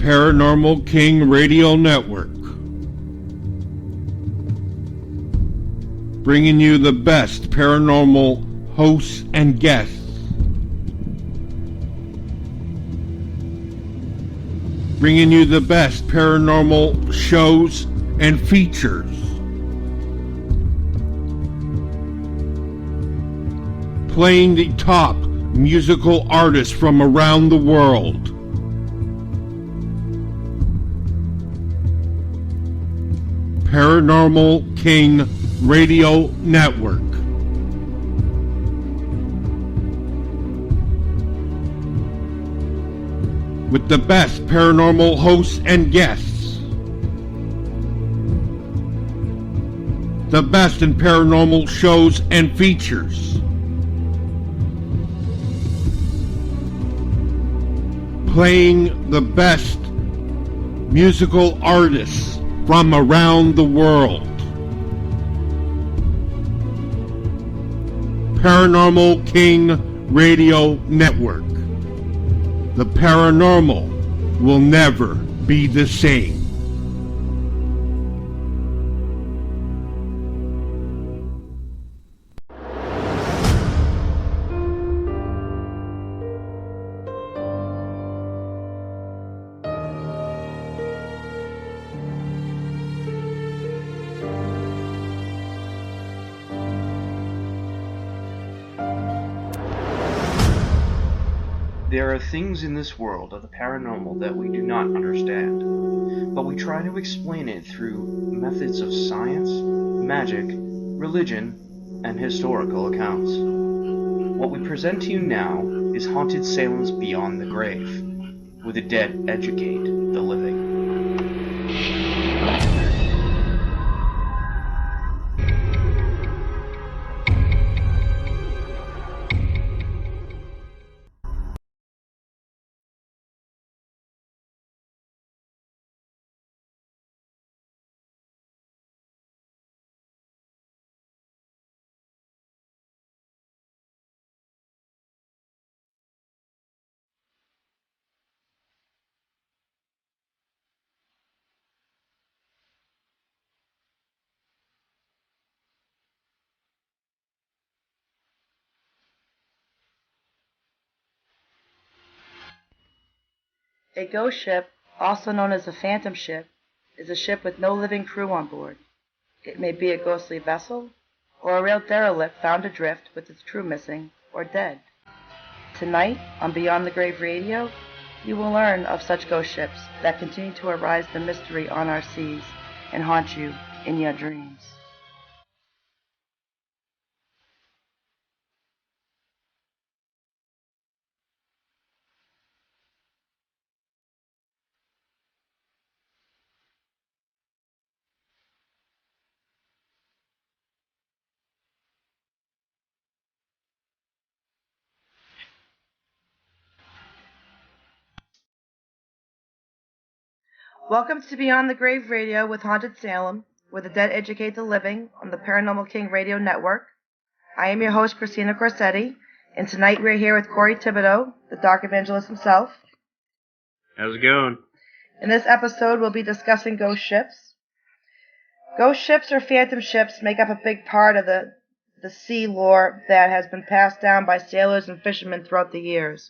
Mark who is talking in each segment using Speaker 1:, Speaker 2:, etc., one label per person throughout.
Speaker 1: Paranormal King Radio Network, bringing you the best paranormal hosts and guests. Bringing you the best paranormal shows and features. Playing the top musical artists from around the world. Paranormal King Radio Network. With the best paranormal hosts and guests. The best in paranormal shows and features. Playing the best musical artists from around the world. Paranormal King Radio Network. The paranormal will never be the same.
Speaker 2: There are things in this world of the paranormal that we do not understand, but we try to explain it through methods of science, magic, religion, and historical accounts. What we present to you now is Haunted Salem's Beyond the Grave, where the dead educate the living.
Speaker 3: A ghost ship, also known as a phantom ship, is a ship with no living crew on board. It may be a ghostly vessel, or a real derelict found adrift with its crew missing or dead. Tonight, on Beyond the Grave Radio, you will learn of such ghost ships that continue to arise the mystery on our seas and haunt you in your dreams. Welcome to Beyond the Grave Radio with Haunted Salem, where the dead educate the living on the Paranormal King Radio Network. I am your host, Christina Corsetti, and tonight we're here with Corey Thibodeau, the Dark Evangelist himself.
Speaker 2: How's it going?
Speaker 3: In this episode, we'll be discussing ghost ships. Ghost ships or phantom ships make up a big part of the sea lore that has been passed down by sailors and fishermen throughout the years.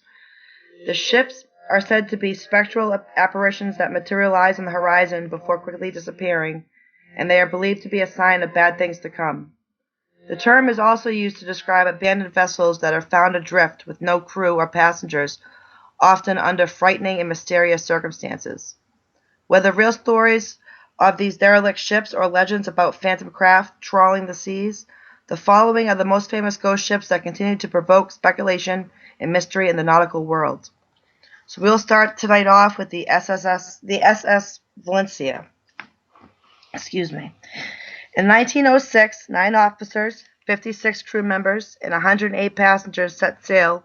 Speaker 3: The ships are said to be spectral apparitions that materialize on the horizon before quickly disappearing, and they are believed to be a sign of bad things to come. The term is also used to describe abandoned vessels that are found adrift with no crew or passengers, often under frightening and mysterious circumstances. Whether real stories of these derelict ships or legends about phantom craft trawling the seas, the following are the most famous ghost ships that continue to provoke speculation and mystery in the nautical world. So we'll start tonight off with the SS Valencia. In 1906, 9 officers, 56 crew members, and 108 passengers set sail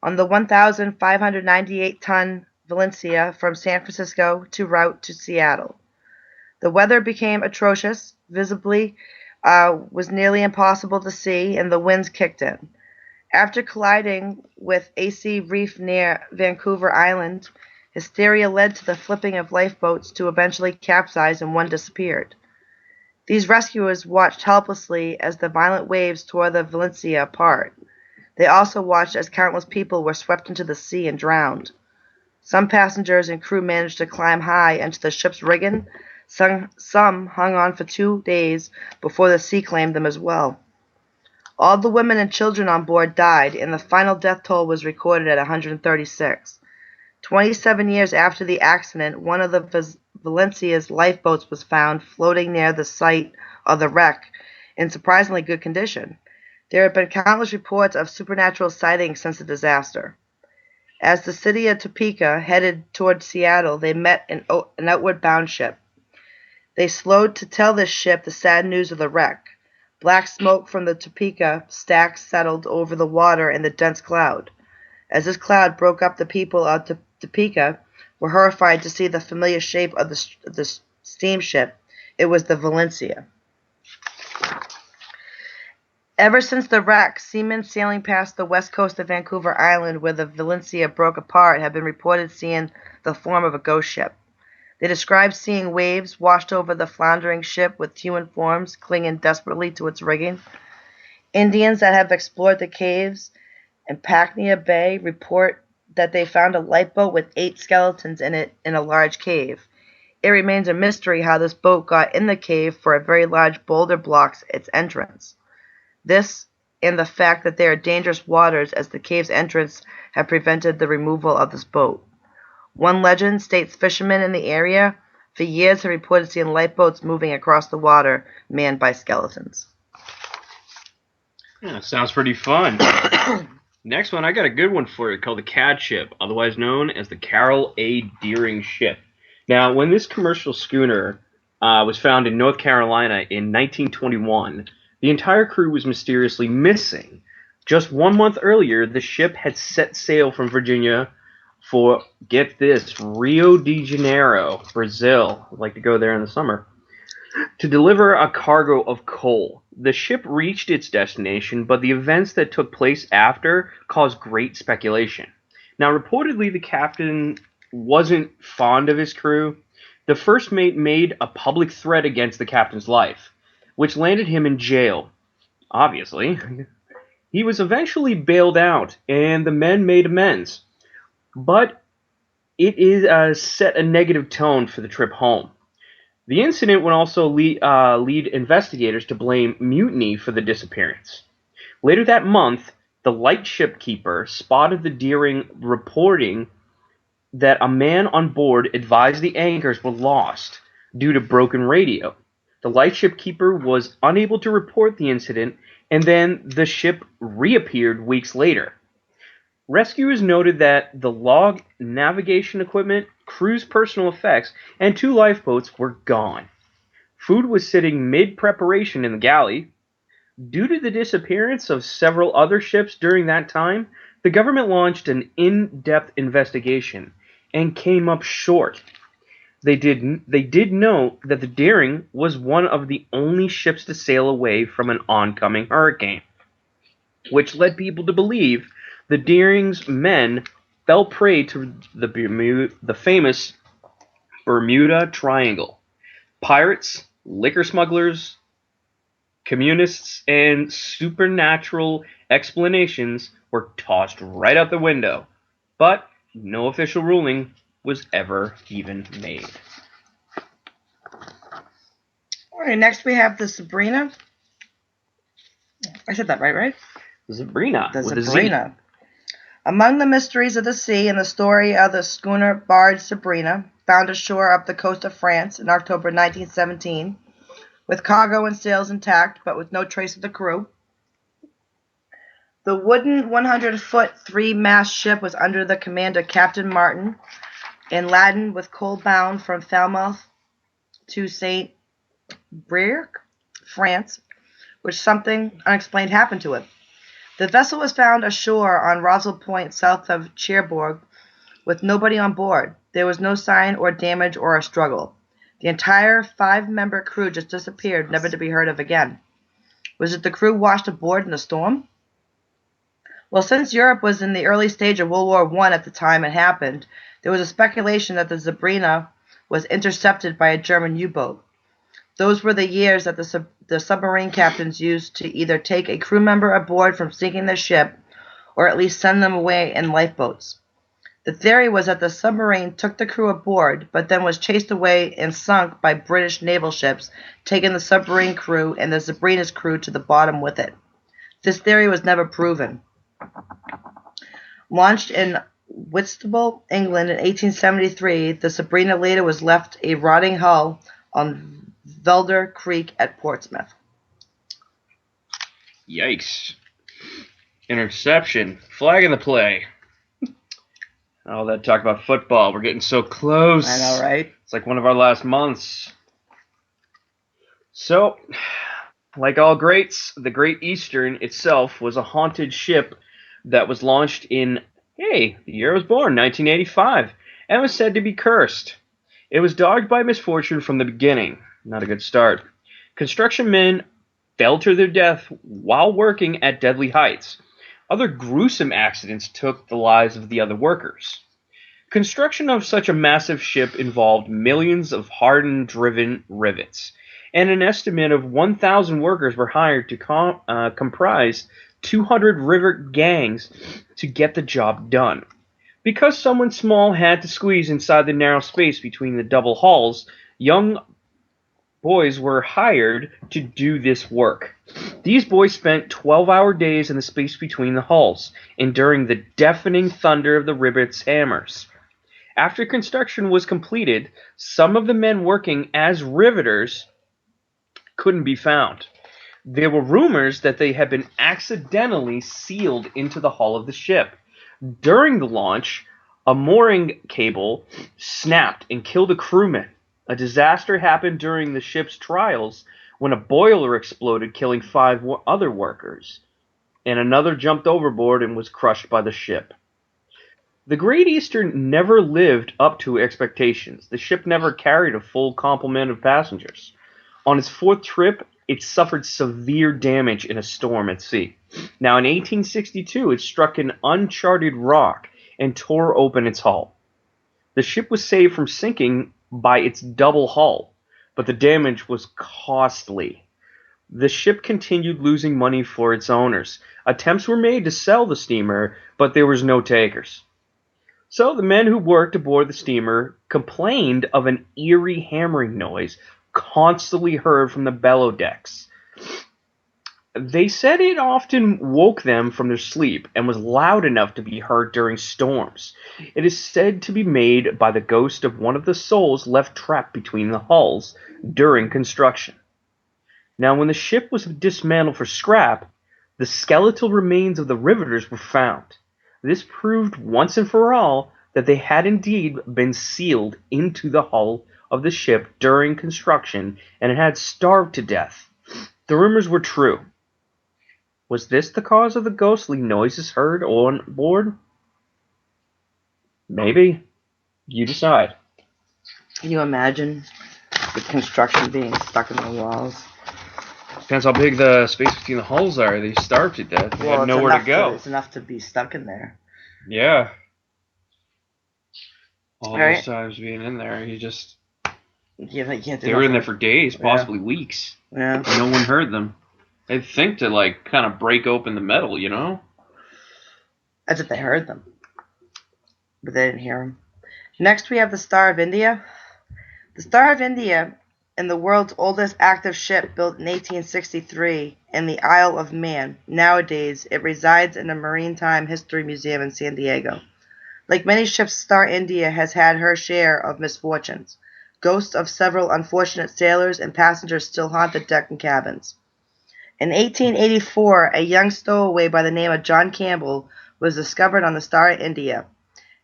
Speaker 3: on the 1,598-ton Valencia from San Francisco to route to Seattle. The weather became atrocious, visibly was nearly impossible to see, and the winds kicked in. After colliding with AC Reef near Vancouver Island, Hysteria led to the flipping of lifeboats to eventually capsize and one disappeared. These rescuers watched helplessly as the violent waves tore the Valencia apart. They also watched as countless people were swept into the sea and drowned. Some passengers and crew managed to climb high into the ship's rigging. Some hung on for 2 days before the sea claimed them as well. All the women and children on board died, and the final death toll was recorded at 136. 27 years after the accident, one of the Valencia's lifeboats was found floating near the site of the wreck in surprisingly good condition. There have been countless reports of supernatural sightings since the disaster. As the city of Topeka headed toward Seattle, they met an outward-bound ship. They slowed to tell this ship the sad news of the wreck. Black smoke from the Topeka stacks settled over the water in the dense cloud. As this cloud broke up, the people of Topeka were horrified to see the familiar shape of the steamship. It was the Valencia. Ever since the wreck, seamen sailing past the west coast of Vancouver Island where the Valencia broke apart have been reported seeing the form of a ghost ship. They described seeing waves washed over the floundering ship with human forms clinging desperately to its rigging. Indians that have explored the caves in Pacnia Bay report that they found a lifeboat with 8 skeletons in it in a large cave. It remains a mystery how this boat got in the cave, for a very large boulder blocks its entrance. This and the fact that there are dangerous waters as the cave's entrance have prevented the removal of this boat. One legend states fishermen in the area for years have reported seeing lifeboats moving across the water manned by skeletons.
Speaker 4: Yeah, sounds pretty fun. Next one, I got a good one for you called the Cad Ship, otherwise known as the Carroll A. Deering Ship. Now, when this commercial schooner was found in North Carolina in 1921, the entire crew was mysteriously missing. Just 1 month earlier, the ship had set sail from Virginia for, get this, Rio de Janeiro, Brazil. I'd like to go there in the summer, to deliver a cargo of coal. The ship reached its destination, but the events that took place after caused great speculation. Now, reportedly, the captain wasn't fond of his crew. The first mate made a public threat against the captain's life, which landed him in jail. Obviously. He was eventually bailed out, and the men made amends. But it is set a negative tone for the trip home. The incident would also lead investigators to blame mutiny for the disappearance. Later that month, the lightship keeper spotted the Deering reporting that a man on board advised the anchors were lost due to broken radio. The lightship keeper was unable to report the incident, and then the ship reappeared weeks later. Rescuers noted that the log, navigation equipment, crew's personal effects, and 2 lifeboats were gone. Food was sitting mid-preparation in the galley. Due to the disappearance of several other ships during that time, the government launched an in-depth investigation and came up short. They did note that the Deering was one of the only ships to sail away from an oncoming hurricane, which led people to believe the Deering's men fell prey to the famous Bermuda Triangle. Pirates, liquor smugglers, communists, and supernatural explanations were tossed right out the window, but no official ruling was ever even made.
Speaker 3: All right, next we have the Sabrina. I said that right?
Speaker 4: Sabrina.
Speaker 3: The
Speaker 4: with
Speaker 3: Sabrina. Among the mysteries of the sea and the story of the schooner barge Sabrina, found ashore up the coast of France in October 1917, with cargo and sails intact, but with no trace of the crew. The wooden 100-foot 3-mast ship was under the command of Captain Martin, and laden with coal bound from Falmouth to St. Brieuc, France, which something unexplained happened to it. The vessel was found ashore on Rosal Point south of Cherbourg with nobody on board. There was no sign or damage or a struggle. The entire 5-member crew just disappeared, never to be heard of again. Was it the crew washed aboard in the storm? Well, since Europe was in the early stage of World War I at the time it happened, there was a speculation that the Sabrina was intercepted by a German U-boat. Those were the years that the submarine captains used to either take a crew member aboard from sinking their ship or at least send them away in lifeboats. The theory was that the submarine took the crew aboard, but then was chased away and sunk by British naval ships, taking the submarine crew and the Sabrina's crew to the bottom with it. This theory was never proven. Launched in Whitstable, England in 1873, the Sabrina later was left a rotting hull on Velder Creek at Portsmouth.
Speaker 4: Yikes. Interception. Flag in the play. All that talk about football. We're getting so close.
Speaker 3: I know, right?
Speaker 4: It's like one of our last months. So, like all greats, the Great Eastern itself was a haunted ship that was launched in, the year I was born, 1985, and was said to be cursed. It was dogged by misfortune from the beginning. Not a good start. Construction men fell to their death while working at deadly heights. Other gruesome accidents took the lives of the other workers. Construction of such a massive ship involved millions of hardened driven rivets, and an estimate of 1,000 workers were hired to comprise 200 rivet gangs to get the job done. Because someone small had to squeeze inside the narrow space between the double hulls, young boys were hired to do this work. These boys spent 12-hour days in the space between the hulls, enduring the deafening thunder of the rivets' hammers. After construction was completed, some of the men working as riveters couldn't be found. There were rumors that they had been accidentally sealed into the hull of the ship. During the launch, a mooring cable snapped and killed a crewman. A disaster happened during the ship's trials when a boiler exploded, killing 5 other workers, and another jumped overboard and was crushed by the ship. The Great Eastern never lived up to expectations. The ship never carried a full complement of passengers. On its 4th trip, it suffered severe damage in a storm at sea. Now, in 1862, it struck an uncharted rock and tore open its hull. The ship was saved from sinking by its double hull, but the damage was costly. The ship continued losing money for its owners. Attempts were made to sell the steamer, but there was no takers. So the men who worked aboard the steamer complained of an eerie hammering noise constantly heard from the bellow decks. They said it often woke them from their sleep and was loud enough to be heard during storms. It is said to be made by the ghost of one of the souls left trapped between the hulls during construction. Now, when the ship was dismantled for scrap, the skeletal remains of the riveters were found. This proved once and for all that they had indeed been sealed into the hull of the ship during construction and had starved to death. The rumors were true. Was this the cause of the ghostly noises heard on board? Maybe. You decide.
Speaker 3: Can you imagine the construction being stuck in the walls?
Speaker 4: Depends how big the space between the hulls are. They starved to death. They had nowhere to go.
Speaker 3: It's enough to be stuck in there.
Speaker 4: Yeah. All
Speaker 3: right.
Speaker 4: those times being in there, you just...
Speaker 3: Yeah,
Speaker 4: they were in there for days, possibly weeks.
Speaker 3: Yeah.
Speaker 4: And no one heard them. They'd think to, kind of break open the metal, you know?
Speaker 3: As if they heard them. But they didn't hear them. Next, we have the Star of India. The Star of India is the world's oldest active ship, built in 1863 in the Isle of Man. Nowadays, it resides in the Maritime History Museum in San Diego. Like many ships, Star India has had her share of misfortunes. Ghosts of several unfortunate sailors and passengers still haunt the deck and cabins. In 1884, a young stowaway by the name of John Campbell was discovered on the Star of India.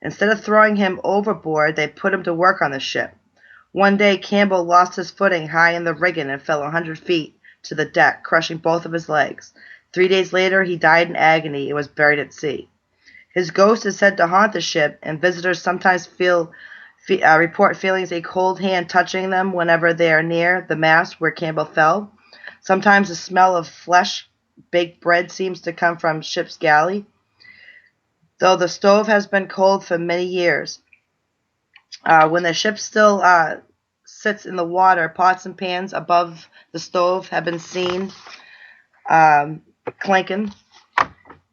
Speaker 3: Instead of throwing him overboard, they put him to work on the ship. One day, Campbell lost his footing high in the rigging and fell 100 feet to the deck, crushing both of his legs. 3 days later, he died in agony and was buried at sea. His ghost is said to haunt the ship, and visitors sometimes report feeling a cold hand touching them whenever they are near the mast where Campbell fell. Sometimes the smell of flesh, baked bread seems to come from ship's galley. though the stove has been cold for many years. When the ship still sits in the water, pots and pans above the stove have been seen clanking.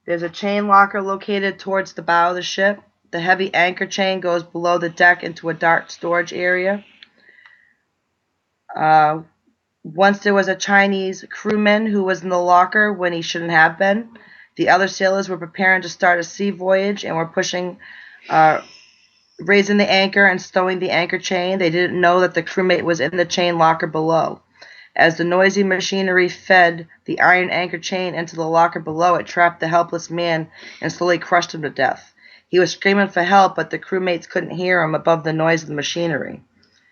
Speaker 3: There's a chain locker located towards the bow of the ship. The heavy anchor chain goes below the deck into a dark storage area. Once there was a Chinese crewman who was in the locker when he shouldn't have been. The other sailors were preparing to start a sea voyage and were pushing, raising the anchor and stowing the anchor chain. They didn't know that the crewmate was in the chain locker below. As the noisy machinery fed the iron anchor chain into the locker below, it trapped the helpless man and slowly crushed him to death. He was screaming for help, but the crewmates couldn't hear him above the noise of the machinery.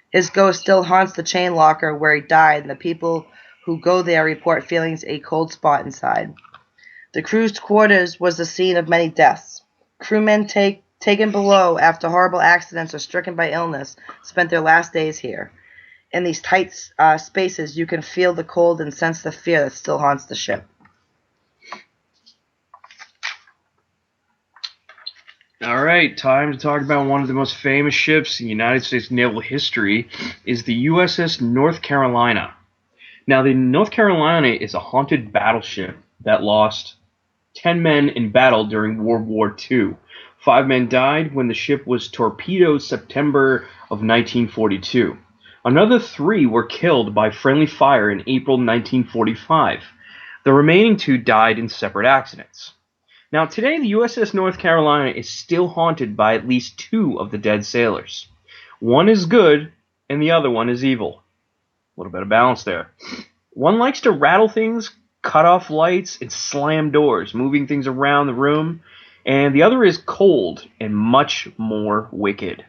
Speaker 3: His ghost still haunts the chain locker where he died, and the people who go there report feeling a cold spot inside. The crew's quarters was the scene of many deaths. Crewmen taken below after horrible accidents or stricken by illness spent their last days here. In these tight spaces, you can feel the cold and sense the fear that still haunts the ship.
Speaker 4: All right, time to talk about one of the most famous ships in United States naval history is the USS North Carolina. Now, the North Carolina is a haunted battleship that lost 10 men in battle during World War II. 5 men died when the ship was torpedoed September of 1942. Another 3 were killed by friendly fire in April 1945. The remaining 2 died in separate accidents. Now, today, the USS North Carolina is still haunted by at least 2 of the dead sailors. One is good, and the other one is evil. A little bit of balance there. One likes to rattle things, cut off lights, and slam doors, moving things around the room. And the other is cold and much more wicked.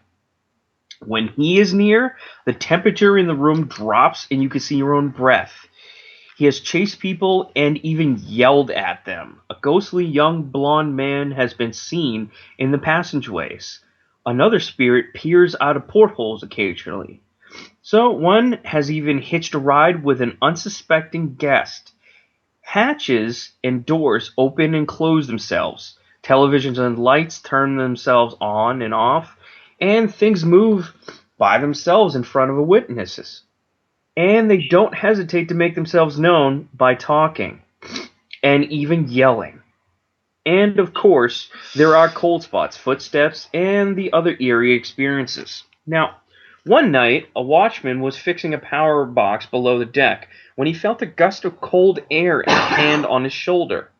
Speaker 4: When he is near, the temperature in the room drops and you can see your own breath. He has chased people and even yelled at them. A ghostly young blonde man has been seen in the passageways. Another spirit peers out of portholes occasionally. So one has even hitched a ride with an unsuspecting guest. Hatches and doors open and close themselves. Televisions and lights turn themselves on and off. And things move by themselves in front of witnesses. And they don't hesitate to make themselves known by talking and even yelling. And of course, there are cold spots, footsteps, and the other eerie experiences. Now, one night, a watchman was fixing a power box below the deck when he felt a gust of cold air and a hand on his shoulder.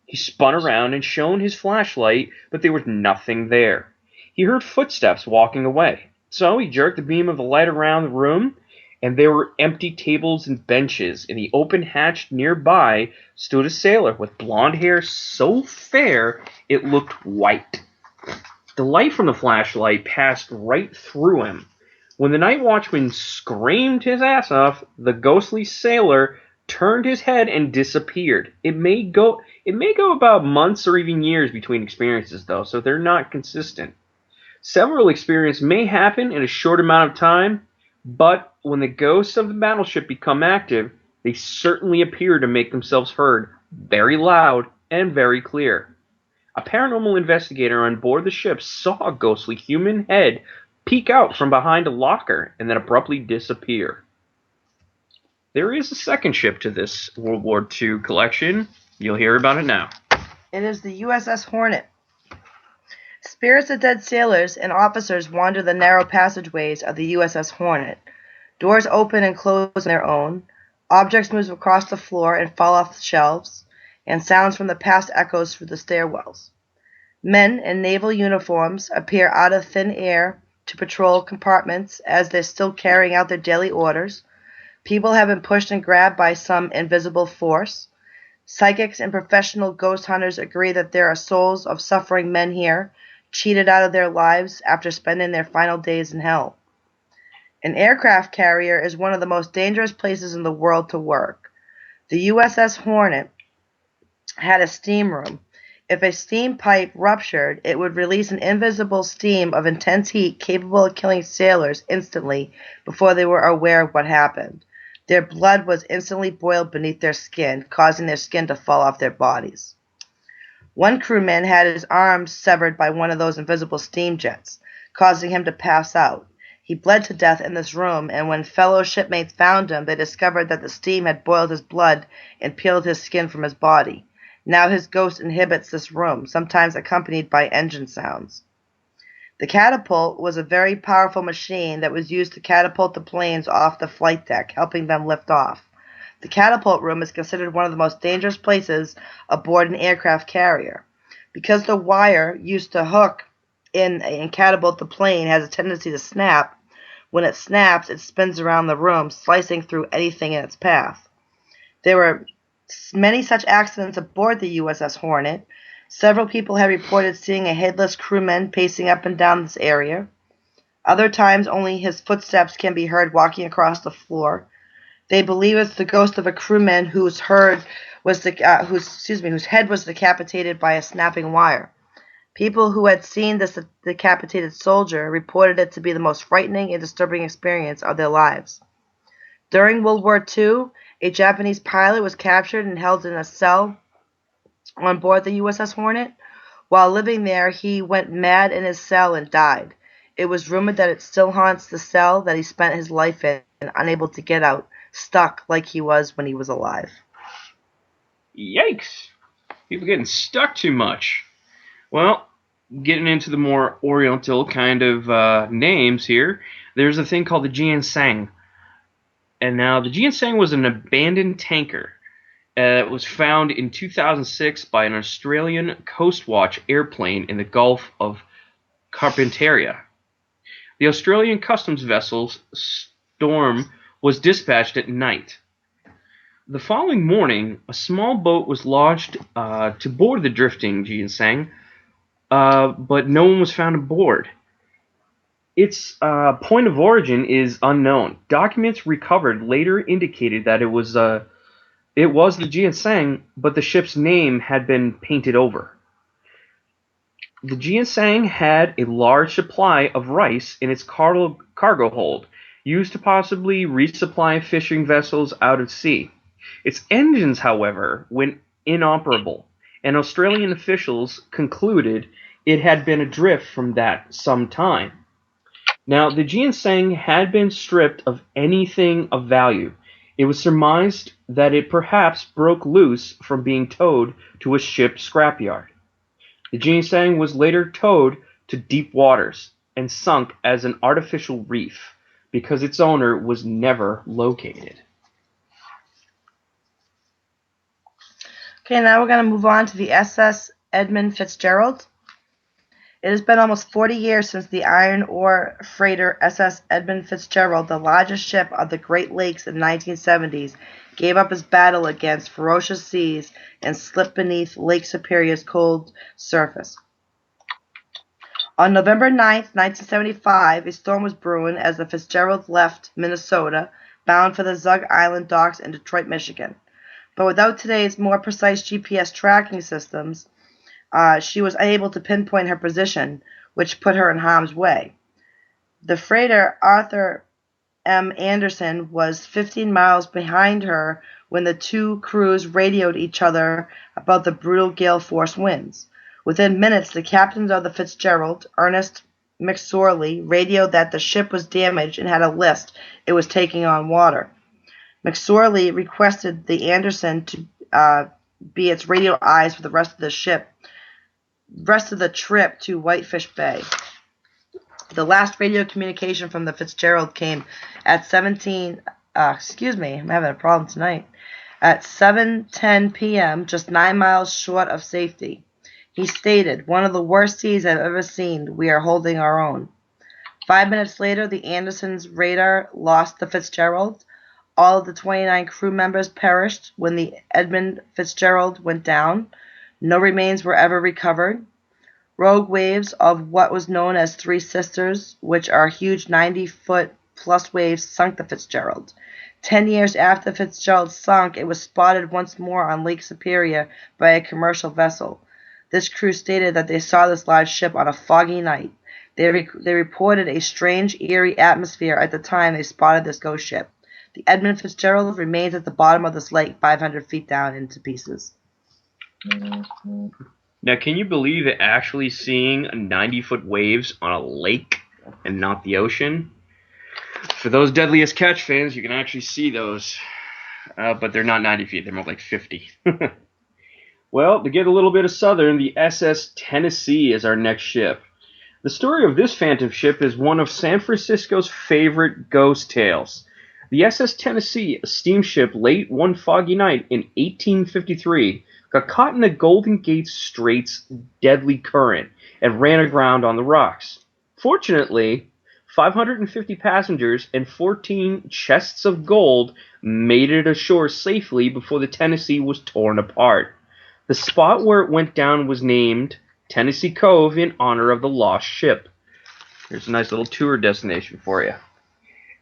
Speaker 4: He spun around and shone his flashlight, but there was nothing there. He heard footsteps walking away. So he jerked the beam of the light around the room, and there were empty tables and benches. In the open hatch nearby stood a sailor with blonde hair so fair it looked white. The light from the flashlight passed right through him. When the night watchman screamed his ass off, the ghostly sailor turned his head and disappeared. It may go about months or even years between experiences, though, so they're not consistent. Several experiences may happen in a short amount of time, but when the ghosts of the battleship become active, they certainly appear to make themselves heard very loud and very clear. A paranormal investigator on board the ship saw a ghostly human head peek out from behind a locker and then abruptly disappear. There is a second ship to this World War II collection. You'll hear about it now.
Speaker 3: It is the USS Hornet. Spirits of dead sailors and officers wander the narrow passageways of the USS Hornet. Doors open and close on their own. Objects move across the floor and fall off the shelves, and sounds from the past echoes through the stairwells. Men in naval uniforms appear out of thin air to patrol compartments as they're still carrying out their daily orders. People have been pushed and grabbed by some invisible force. Psychics and professional ghost hunters agree that there are souls of suffering men here, cheated out of their lives after spending their final days in hell. An aircraft carrier is one of the most dangerous places in the world to work. The USS Hornet had a steam room. If a steam pipe ruptured, it would release an invisible steam of intense heat capable of killing sailors instantly before they were aware of what happened. Their blood was instantly boiled beneath their skin, causing their skin to fall off their bodies. One crewman had his arms severed by one of those invisible steam jets, causing him to pass out. He bled to death in this room, and when fellow shipmates found him, they discovered that the steam had boiled his blood and peeled his skin from his body. Now his ghost inhabits this room, sometimes accompanied by engine sounds. The catapult was a very powerful machine that was used to catapult the planes off the flight deck, helping them lift off. The catapult room is considered one of the most dangerous places aboard an aircraft carrier. Because the wire used to hook in and catapult the plane has a tendency to snap, when it snaps, it spins around the room, slicing through anything in its path. There were many such accidents aboard the USS Hornet. Several people have reported seeing a headless crewman pacing up and down this area. Other times, only his footsteps can be heard walking across the floor. They believe it's the ghost of a crewman whose head was decapitated by a snapping wire. People who had seen this decapitated soldier reported it to be the most frightening and disturbing experience of their lives. During World War II, a Japanese pilot was captured and held in a cell on board the USS Hornet. While living there, he went mad in his cell and died. It was rumored that it still haunts the cell that he spent his life in, unable to get out, stuck like he was when he was alive.
Speaker 4: Yikes! People getting stuck too much. Well, getting into the more oriental kind of names here, there's a thing called the Ginseng. And now the Ginseng was an abandoned tanker. It was found in 2006 by an Australian Coast Watch airplane in the Gulf of Carpentaria. The Australian customs vessel Storm was dispatched at night. The following morning, a small boat was launched to board the drifting Ginseng, but no one was found aboard. Its point of origin is unknown. Documents recovered later indicated that it was the Ginseng, but the ship's name had been painted over. The Ginseng had a large supply of rice in its cargo hold, used to possibly resupply fishing vessels out at sea. Its engines, however, went inoperable, and Australian officials concluded it had been adrift from that some time. Now, the Ginseng had been stripped of anything of value. It was surmised that it perhaps broke loose from being towed to a ship scrapyard. The Ginseng was later towed to deep waters and sunk as an artificial reef because its owner was never located.
Speaker 3: Okay, now we're going to move on to the SS Edmund Fitzgerald. It has been almost 40 years since the iron ore freighter SS Edmund Fitzgerald, the largest ship of the Great Lakes in the 1970s, gave up his battle against ferocious seas and slipped beneath Lake Superior's cold surface. On November 9, 1975, a storm was brewing as the Fitzgerald left Minnesota, bound for the Zug Island docks in Detroit, Michigan. But without today's more precise GPS tracking systems, she was unable to pinpoint her position, which put her in harm's way. The freighter Arthur M. Anderson was 15 miles behind her when the two crews radioed each other about the brutal gale-force winds. Within minutes, the captains of the Fitzgerald, Ernest McSorley, radioed that the ship was damaged and had a list it was taking on water. McSorley requested the Anderson to be its radio eyes for the rest of the trip to Whitefish Bay. The last radio communication from the Fitzgerald came at 7:10 p.m., just 9 miles short of safety. He stated, "One of the worst seas I've ever seen. We are holding our own." 5 minutes later, the Anderson's radar lost the Fitzgerald. All of the 29 crew members perished when the Edmund Fitzgerald went down. No remains were ever recovered. Rogue waves of what was known as Three Sisters, which are huge 90-foot-plus waves, sunk the Fitzgerald. 10 years after the Fitzgerald sunk, it was spotted once more on Lake Superior by a commercial vessel. This crew stated that they saw this large ship on a foggy night. They reported a strange, eerie atmosphere at the time they spotted this ghost ship. The Edmund Fitzgerald remains at the bottom of this lake, 500 feet down into pieces.
Speaker 4: Now, can you believe it actually seeing 90-foot waves on a lake and not the ocean? For those Deadliest Catch fans, you can actually see those. But they're not 90 feet. They're more like 50. Well, to get a little bit of southern, the SS Tennessee is our next ship. The story of this phantom ship is one of San Francisco's favorite ghost tales. The SS Tennessee, a steamship, late one foggy night in 1853, got caught in the Golden Gate Strait's deadly current and ran aground on the rocks. Fortunately, 550 passengers and 14 chests of gold made it ashore safely before the Tennessee was torn apart. The spot where it went down was named Tennessee Cove in honor of the lost ship. Here's a nice little tour destination for you.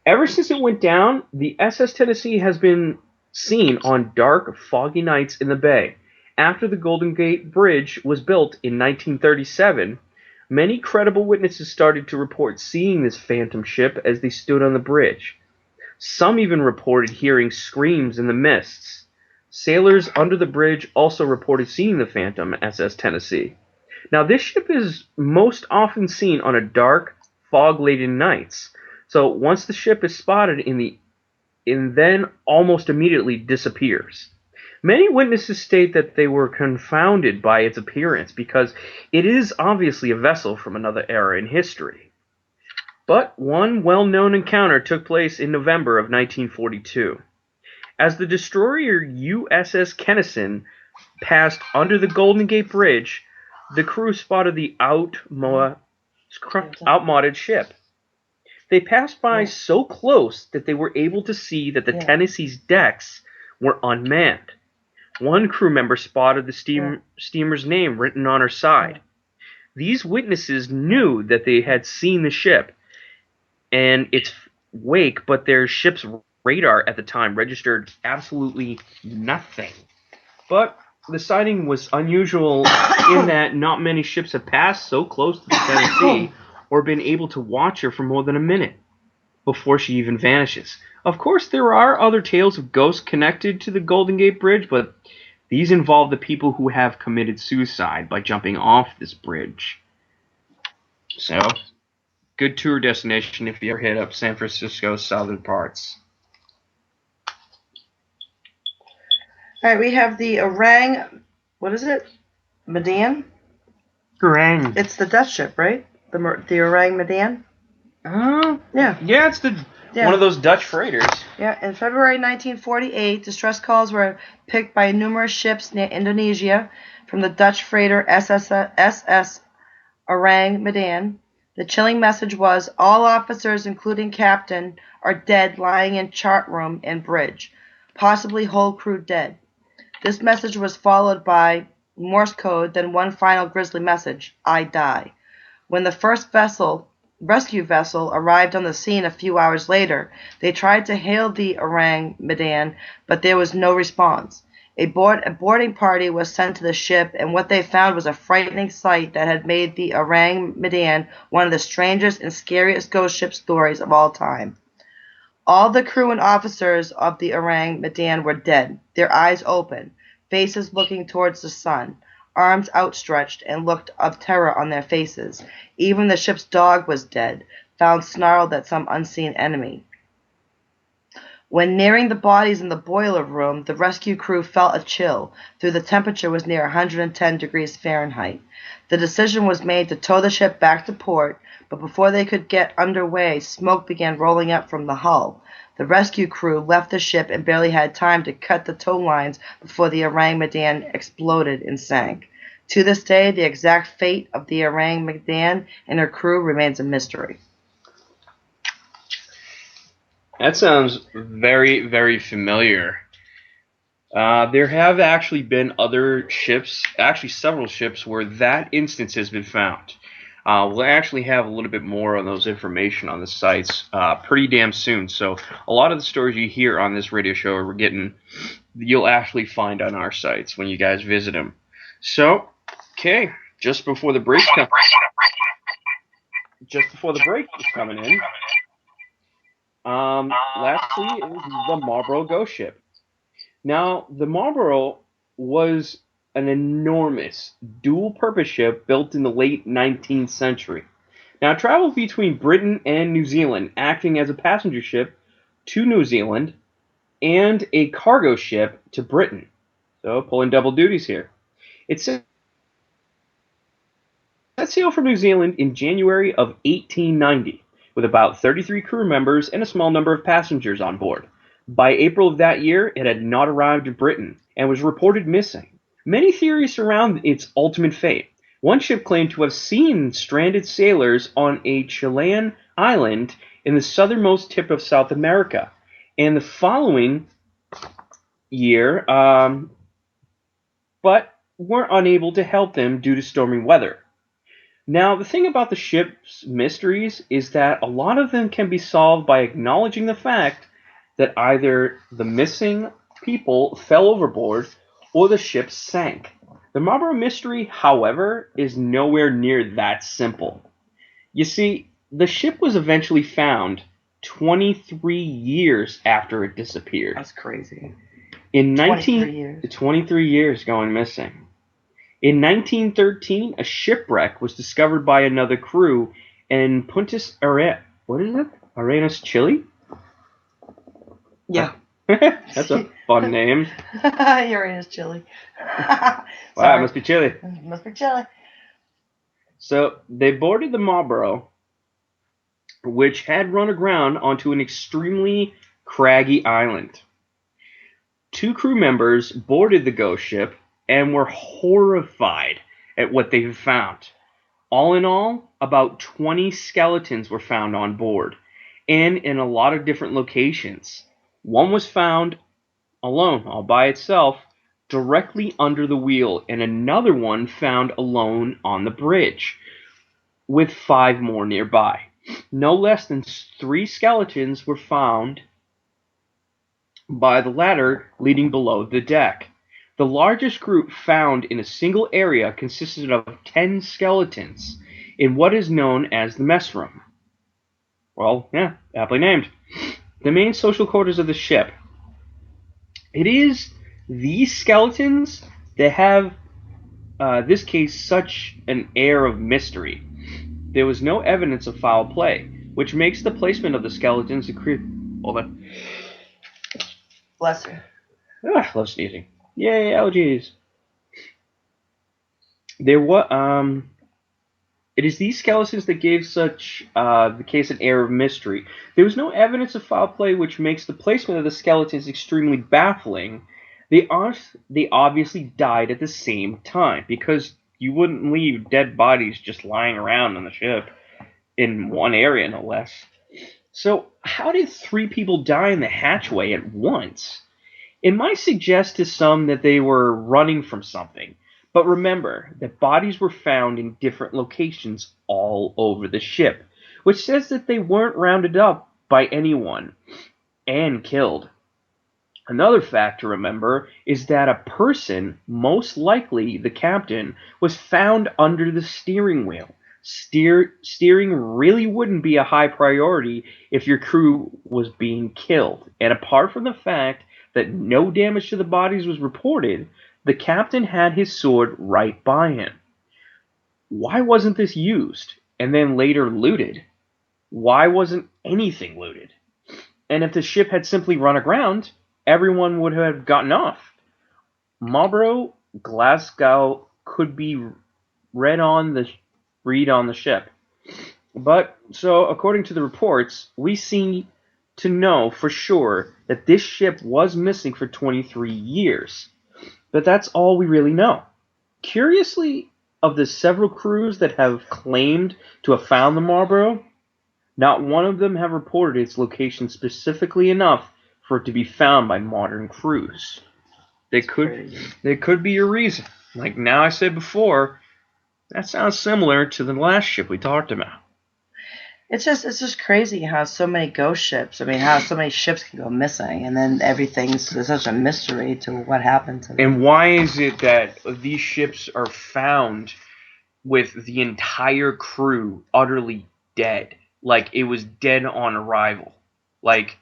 Speaker 4: Ever since it went down, the SS Tennessee has been seen on dark, foggy nights in the bay. After the Golden Gate Bridge was built in 1937, many credible witnesses started to report seeing this phantom ship as they stood on the bridge. Some even reported hearing screams in the mists. Sailors under the bridge also reported seeing the phantom SS Tennessee. Now, this ship is most often seen on a dark, fog-laden nights. So once the ship is spotted and then almost immediately disappears. Many witnesses state that they were confounded by its appearance because it is obviously a vessel from another era in history. But one well-known encounter took place in November of 1942. As the destroyer USS Kennison passed under the Golden Gate Bridge, the crew spotted the outmoded ship. They passed by so close that they were able to see that the Tennessee's decks were unmanned. One crew member spotted the steamer's name written on her side. These witnesses knew that they had seen the ship and its wake, but their ship's radar at the time registered absolutely nothing. But the sighting was unusual in that not many ships have passed so close to the Tennessee or been able to watch her for more than a minute before she even vanishes. Of course, there are other tales of ghosts connected to the Golden Gate Bridge, but these involve the people who have committed suicide by jumping off this bridge. So, good tour destination if you ever hit up San Francisco's southern parts.
Speaker 3: All right, we have the Orang. What is it? Medan?
Speaker 4: Orang.
Speaker 3: It's the Dutch ship, right? The Orang Medan? Yeah.
Speaker 4: Yeah, it's one of those Dutch freighters.
Speaker 3: Yeah, in February 1948, distress calls were picked by numerous ships near Indonesia from the Dutch freighter SS Orang Medan. The chilling message was, all officers, including captain, are dead lying in chart room and bridge, possibly whole crew dead. This message was followed by Morse code, then one final grisly message, I die. When the first rescue vessel arrived on the scene a few hours later, they tried to hail the Orang Medan, but there was no response. A boarding party was sent to the ship, and what they found was a frightening sight that had made the Orang Medan one of the strangest and scariest ghost ship stories of all time. All the crew and officers of the Orang Medan were dead, their eyes open, faces looking towards the sun, arms outstretched and looked of terror on their faces. Even the ship's dog was dead, found snarled at some unseen enemy. When nearing the bodies in the boiler room, the rescue crew felt a chill, though the temperature was near 110 degrees Fahrenheit. The decision was made to tow the ship back to port, but before they could get underway, smoke began rolling up from the hull. The rescue crew left the ship and barely had time to cut the tow lines before the Orang Medan exploded and sank. To this day, the exact fate of the Orang Medan and her crew remains a mystery.
Speaker 4: That sounds very, very familiar. There have actually been other ships, actually several ships, where that instance has been found. We'll actually have a little bit more on those information on the sites pretty damn soon. So a lot of the stories you hear on this radio show you'll actually find on our sites when you guys visit them. So, okay, just before the break is coming in. Lastly is the Marlborough ghost ship. Now, the Marlborough was an enormous dual-purpose ship built in the late 19th century. Now, it traveled between Britain and New Zealand, acting as a passenger ship to New Zealand and a cargo ship to Britain. So, pulling double duties here. It set sail from New Zealand in January of 1890, with about 33 crew members and a small number of passengers on board. By April of that year, it had not arrived in Britain and was reported missing. Many theories surround its ultimate fate. One ship claimed to have seen stranded sailors on a Chilean island in the southernmost tip of South America, and the following year, but were unable to help them due to stormy weather. Now, the thing about the ship's mysteries is that a lot of them can be solved by acknowledging the fact that either the missing people fell overboard or the ship sank. The Marlborough mystery, however, is nowhere near that simple. You see, the ship was eventually found 23 years after it disappeared.
Speaker 3: That's crazy.
Speaker 4: In
Speaker 3: 23
Speaker 4: years going missing. In 1913, a shipwreck was discovered by another crew in Punta Arenas, Chile?
Speaker 3: Yeah.
Speaker 4: That's a fun name.
Speaker 3: Uranus chili.
Speaker 4: Wow, it must be Chile.
Speaker 3: Must be chili.
Speaker 4: So they boarded the Marlborough, which had run aground onto an extremely craggy island. 2 crew members boarded the ghost ship and were horrified at what they found. All in all, about 20 skeletons were found on board, and in a lot of different locations. One was found alone, all by itself, directly under the wheel, and another one found alone on the bridge, with 5 more nearby. No less than 3 skeletons were found by the ladder leading below the deck. The largest group found in a single area consisted of 10 skeletons in what is known as the mess room. Well, yeah, aptly named. The main social quarters of the ship. It is these skeletons that have, this case, such an air of mystery. There was no evidence of foul play, which makes the placement of the skeletons Hold on.
Speaker 3: Bless you.
Speaker 4: Love sneezing. Yay, allergies. It is these skeletons that gave such the case an air of mystery. There was no evidence of foul play, which makes the placement of the skeletons extremely baffling. They obviously died at the same time, because you wouldn't leave dead bodies just lying around on the ship, in one area no less. So how did 3 people die in the hatchway at once? It might suggest to some that they were running from something, but remember that bodies were found in different locations all over the ship, which says that they weren't rounded up by anyone and killed. Another fact to remember is that a person, most likely the captain, was found under the steering wheel. Steering really wouldn't be a high priority if your crew was being killed. And apart from the fact that no damage to the bodies was reported, the captain had his sword right by him. Why wasn't this used and then later looted? Why wasn't anything looted? And if the ship had simply run aground, everyone would have gotten off. Marlborough, Glasgow could be read on the ship. But, so according to the reports, we seem to know for sure that this ship was missing for 23 years. But that's all we really know. Curiously, of the several crews that have claimed to have found the Marlborough, not one of them have reported its location specifically enough for it to be found by modern crews. There could be a reason. Like now I said before, that sounds similar to the last ship we talked about.
Speaker 3: It's just crazy how so many ghost ships, how so many ships can go missing, and then everything's such a mystery to what happened to them.
Speaker 4: And why is it that these ships are found with the entire crew utterly dead? Like, it was dead on arrival. Like,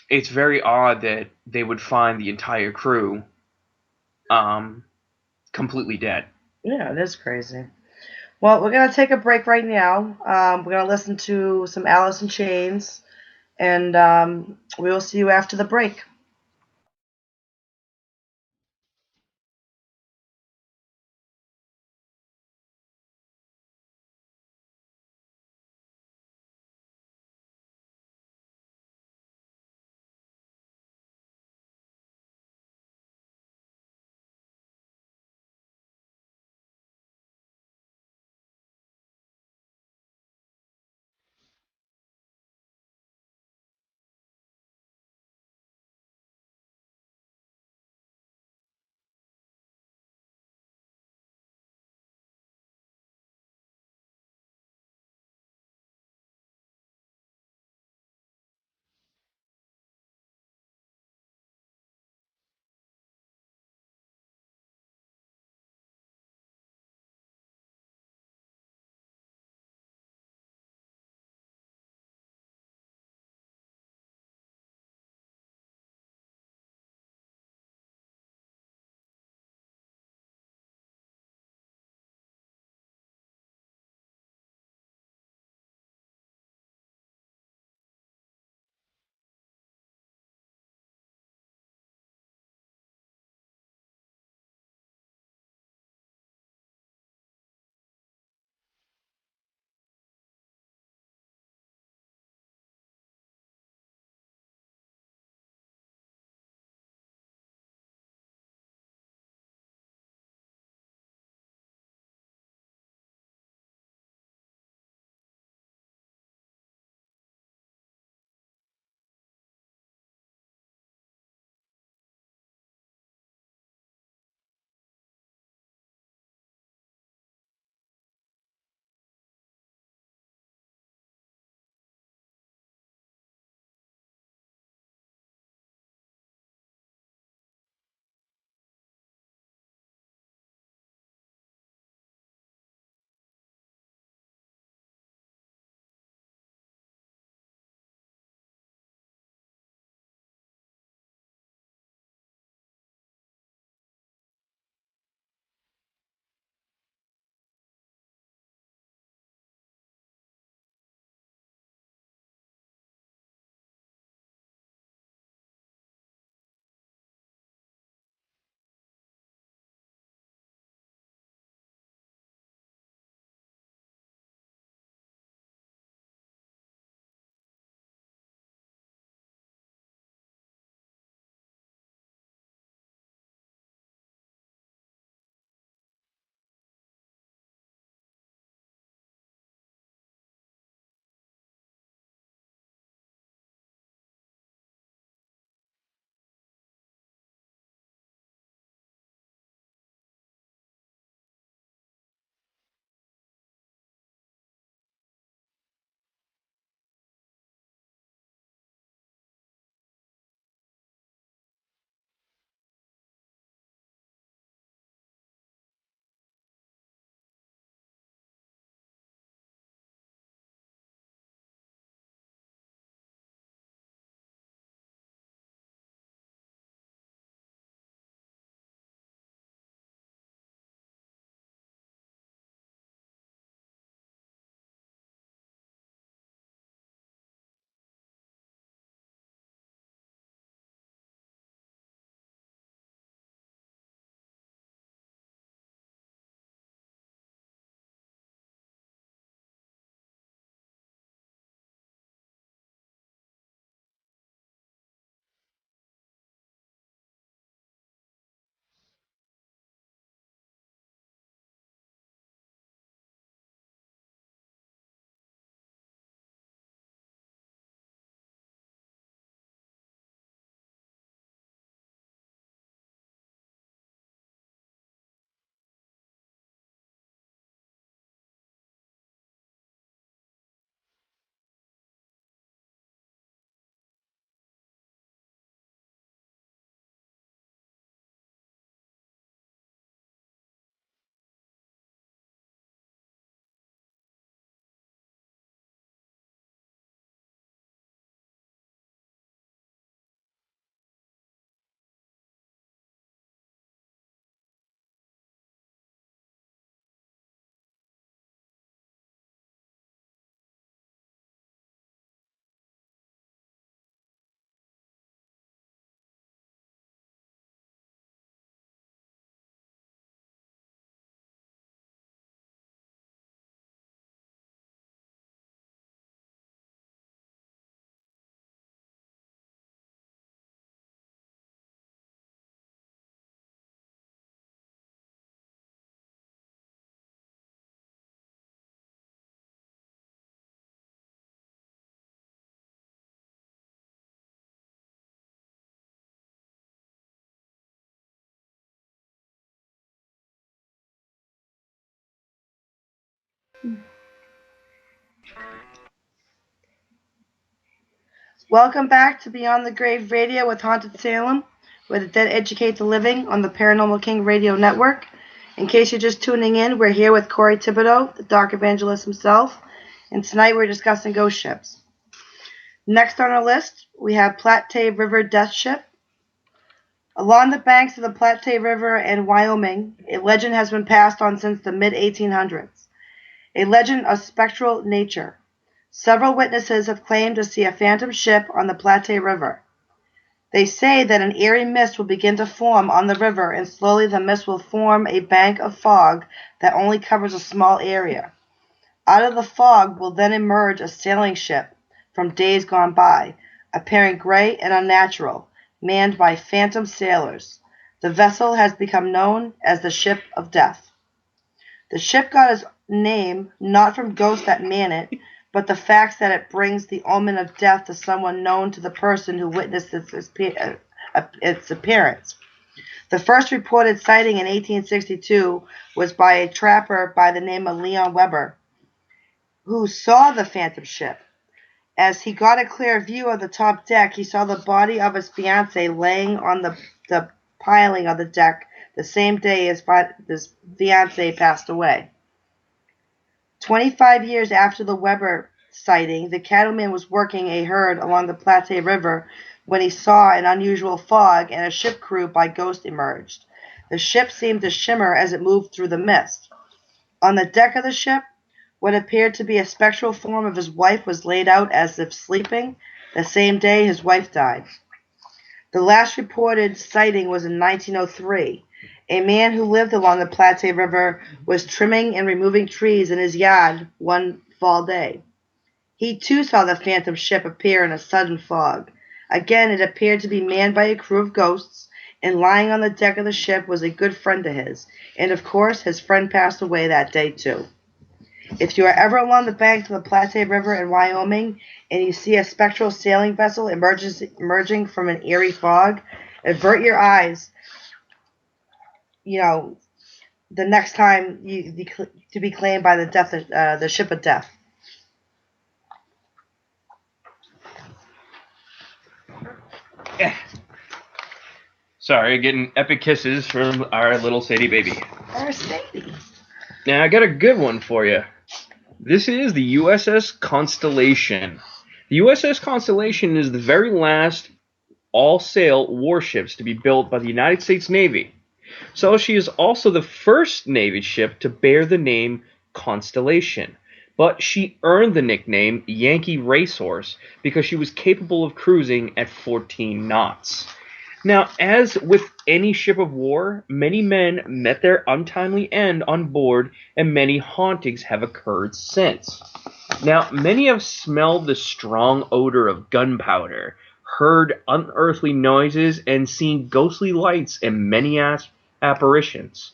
Speaker 4: it's very odd that they would find the entire crew completely dead.
Speaker 3: Yeah, it is crazy. Well, we're going to take a break right now. We're going to listen to some Alice in Chains, and we will see you after the break. Welcome back to Beyond the Grave Radio with Haunted Salem, where the dead educate the living on the Paranormal King Radio Network. In case you're just tuning in, we're here with Corey Thibodeau, the Dark Evangelist himself, and tonight we're discussing ghost ships. Next on our list, we have Palatine River Death Ship. Along the banks of the Palatine River in Wyoming, a legend has been passed on since the mid-1800s, a legend of spectral nature. Several witnesses have claimed to see a phantom ship on the Palatine River. They say that an eerie mist will begin to form on the river, and slowly the mist will form a bank of fog that only covers a small area. Out of the fog will then emerge a sailing ship from days gone by, appearing gray and unnatural, manned by phantom sailors. The vessel has become known as the Ship of Death. The ship got its name not from ghosts that man it, but the fact that it brings the omen of death to someone known to the person who witnessed its appearance. The first reported sighting in 1862 was by a trapper by the name of Leon Weber, who saw the phantom ship. As he got a clear view of the top deck, he saw the body of his fiancée laying on the piling of the deck the same day his fiancée passed away. 25 years after the Weber sighting, the cattleman was working a herd along the Palatine River when he saw an unusual fog and a ship crew by ghost emerged. The ship seemed to shimmer as it moved through the mist. On the deck of the ship, what appeared to be a spectral form of his wife was laid out as if sleeping the same day his wife died. The last reported sighting was in 1903. A man who lived along the Palatine River was trimming and removing trees in his yard one fall day. He too saw the phantom ship appear in a sudden fog. Again, it appeared to be manned by a crew of ghosts, and lying on the deck of the ship was a good friend of his, and of course his friend passed away that day too. If you are ever along the banks of the Palatine River in Wyoming and you see a spectral sailing vessel emerging from an eerie fog, avert your eyes, the next time to be claimed by the Ship of Death.
Speaker 4: Sorry, getting epic kisses from our little Sadie baby.
Speaker 3: Our Sadie.
Speaker 4: Now, I got a good one for you. This is the USS Constellation. The USS Constellation is the very last all-sail warships to be built by the United States Navy. So she is also the first Navy ship to bear the name Constellation. But she earned the nickname Yankee Racehorse because she was capable of cruising at 14 knots. Now, as with any ship of war, many men met their untimely end on board, and many hauntings have occurred since. Now, many have smelled the strong odor of gunpowder, heard unearthly noises, and seen ghostly lights and many apparitions.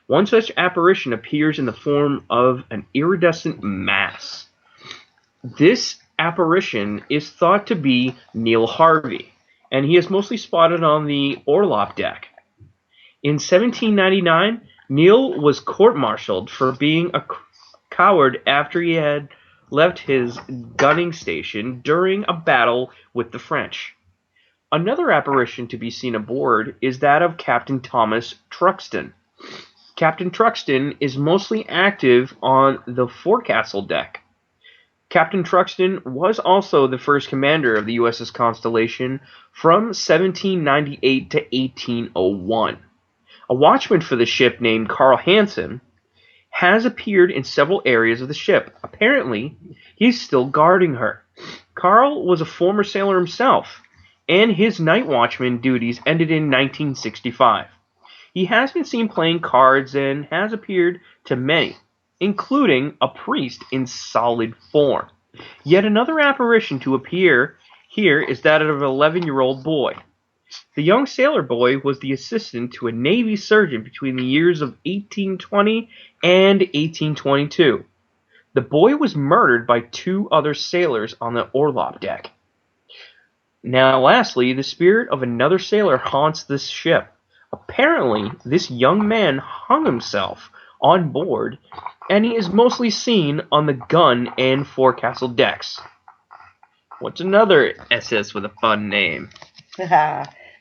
Speaker 4: One such apparition appears in the form of an iridescent mass. This apparition is thought to be Neil Harvey, and he is mostly spotted on the orlop deck. In 1799, Neil was court-martialed for being a coward after he had left his gunning station during a battle with the French. Another apparition to be seen aboard is that of Captain Thomas Truxton. Captain Truxton is mostly active on the forecastle deck. Captain Truxton was also the first commander of the USS Constellation from 1798 to 1801. A watchman for the ship named Carl Hansen has appeared in several areas of the ship. Apparently, he's still guarding her. Carl was a former sailor himself, and his night watchman duties ended in 1965. He has been seen playing cards and has appeared to many, including a priest in solid form. Yet another apparition to appear here is that of an 11-year-old boy. The young sailor boy was the assistant to a Navy surgeon between the years of 1820 and 1822. The boy was murdered by two other sailors on the orlop deck. Now, lastly, the spirit of another sailor haunts this ship. Apparently, this young man hung himself on board, and he is mostly seen on the gun and forecastle decks. What's another SS with a fun name?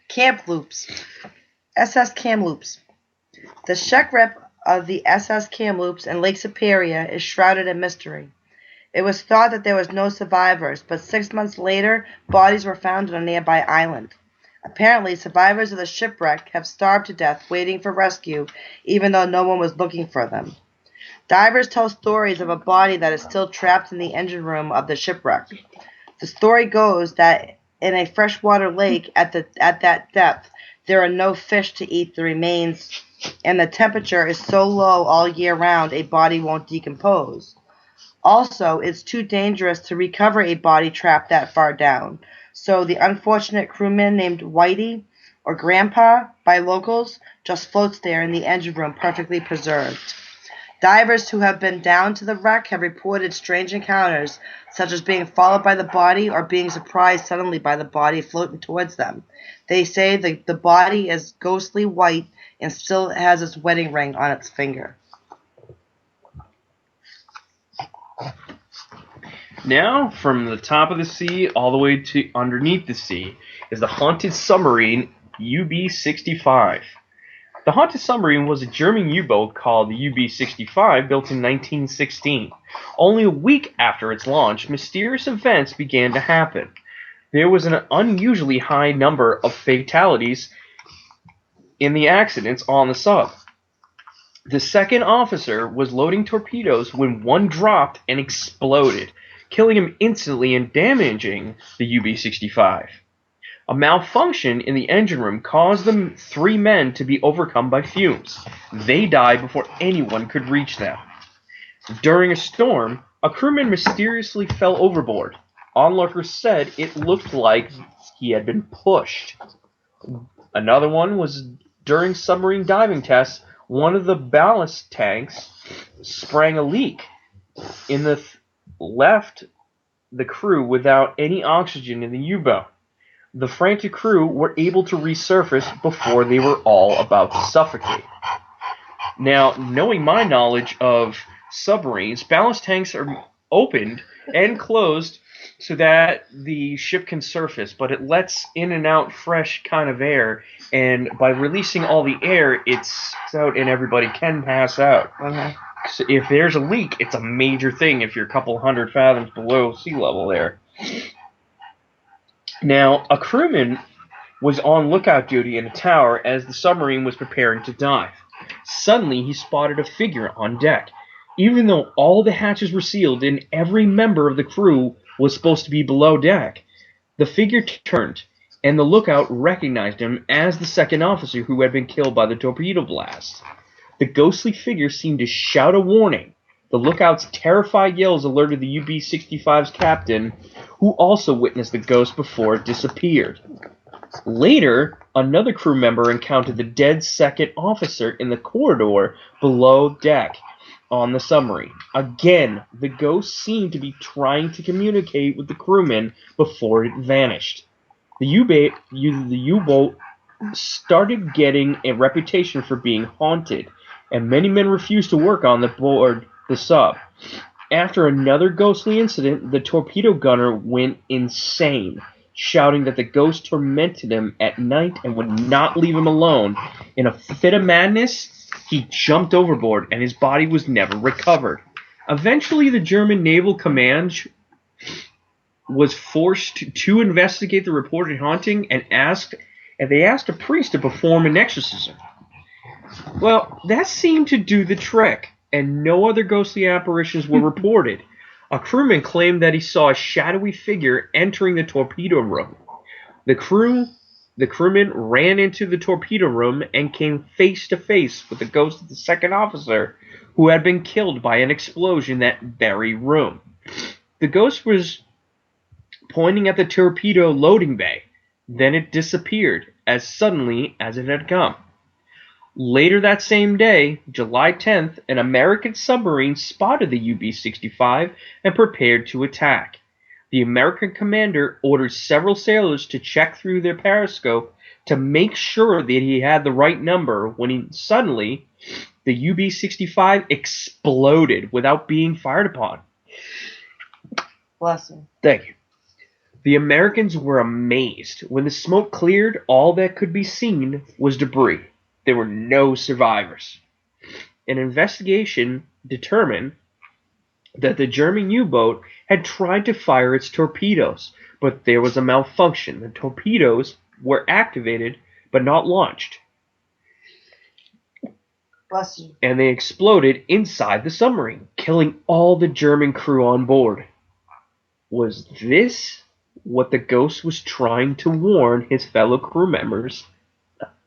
Speaker 3: Kamloops. SS Kamloops. The shipwreck of the SS Kamloops in Lake Superior is shrouded in mystery. It was thought that there was no survivors, but 6 months later, bodies were found on a nearby island. Apparently, survivors of the shipwreck have starved to death waiting for rescue, even though no one was looking for them. Divers tell stories of a body that is still trapped in the engine room of the shipwreck. The story goes that in a freshwater lake at that depth, there are no fish to eat the remains, and the temperature is so low all year round a body won't decompose. Also, it's too dangerous to recover a body trapped that far down. So the unfortunate crewman named Whitey, or Grandpa by locals, just floats there in the engine room perfectly preserved. Divers who have been down to the wreck have reported strange encounters, such as being followed by the body or being surprised suddenly by the body floating towards them. They say the body is ghostly white and still has its wedding ring on its finger.
Speaker 4: Now, from the top of the sea all the way to underneath the sea is the haunted submarine UB-65. The haunted submarine was a German U-boat called the UB-65 built in 1916. Only a week after its launch, mysterious events began to happen. There was an unusually high number of fatalities in the accidents on the sub. The second officer was loading torpedoes when one dropped and exploded, killing him instantly and damaging the UB-65. A malfunction in the engine room caused the 3 men to be overcome by fumes. They died before anyone could reach them. During a storm, a crewman mysteriously fell overboard. Onlookers said it looked like he had been pushed. Another one was during submarine diving tests, one of the ballast tanks sprang a leak in the left the crew without any oxygen in the U-boat. The frantic crew were able to resurface before they were all about to suffocate. Now, knowing my knowledge of submarines, ballast tanks are opened and closed so that the ship can surface, but it lets in and out fresh kind of air, and by releasing all the air, it's out and everybody can pass out.
Speaker 3: Okay.
Speaker 4: So if there's a leak, it's a major thing if you're a couple hundred fathoms below sea level there. Now, a crewman was on lookout duty in a tower as the submarine was preparing to dive. Suddenly, he spotted a figure on deck. Even though all the hatches were sealed and every member of the crew was supposed to be below deck, the figure turned, and the lookout recognized him as the second officer who had been killed by the torpedo blast. The ghostly figure seemed to shout a warning. The lookout's terrified yells alerted the UB-65's captain, who also witnessed the ghost before it disappeared. Later, another crew member encountered the dead second officer in the corridor below deck on the submarine. Again, the ghost seemed to be trying to communicate with the crewmen before it vanished. The U-boat started getting a reputation for being haunted, and many men refused to work on board the sub. After another ghostly incident, the torpedo gunner went insane, shouting that the ghost tormented him at night and would not leave him alone. In a fit of madness, he jumped overboard and his body was never recovered. Eventually, the German Naval Command was forced to investigate the reported haunting and they asked a priest to perform an exorcism. Well, that seemed to do the trick, and no other ghostly apparitions were reported. A crewman claimed that he saw a shadowy figure entering the torpedo room. The crewman ran into the torpedo room and came face to face with the ghost of the second officer who had been killed by an explosion in that very room. The ghost was pointing at the torpedo loading bay. Then it disappeared as suddenly as it had come. Later that same day, July 10th, an American submarine spotted the UB-65 and prepared to attack. The American commander ordered several sailors to check through their periscope to make sure that he had the right number when suddenly the UB-65 exploded without being fired upon.
Speaker 3: Bless him.
Speaker 4: Thank you. The Americans were amazed. When the smoke cleared, all that could be seen was debris. There were no survivors. An investigation determined that the German U-boat had tried to fire its torpedoes, but there was a malfunction. The torpedoes were activated but not launched.
Speaker 3: Bless you.
Speaker 4: And they exploded inside the submarine, killing all the German crew on board. Was this what the ghost was trying to warn his fellow crew members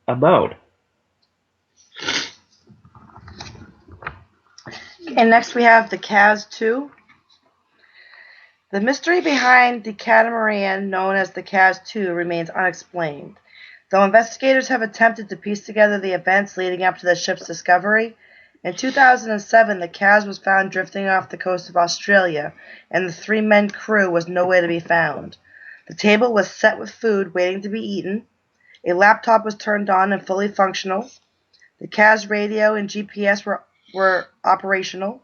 Speaker 4: about?
Speaker 3: And next we have the Caz 2. The mystery behind the catamaran known as the Caz 2 remains unexplained. Though investigators have attempted to piece together the events leading up to the ship's discovery, in 2007 the Caz was found drifting off the coast of Australia, and the 3-man crew was nowhere to be found. The table was set with food waiting to be eaten. A laptop was turned on and fully functional. The Caz radio and GPS were operational,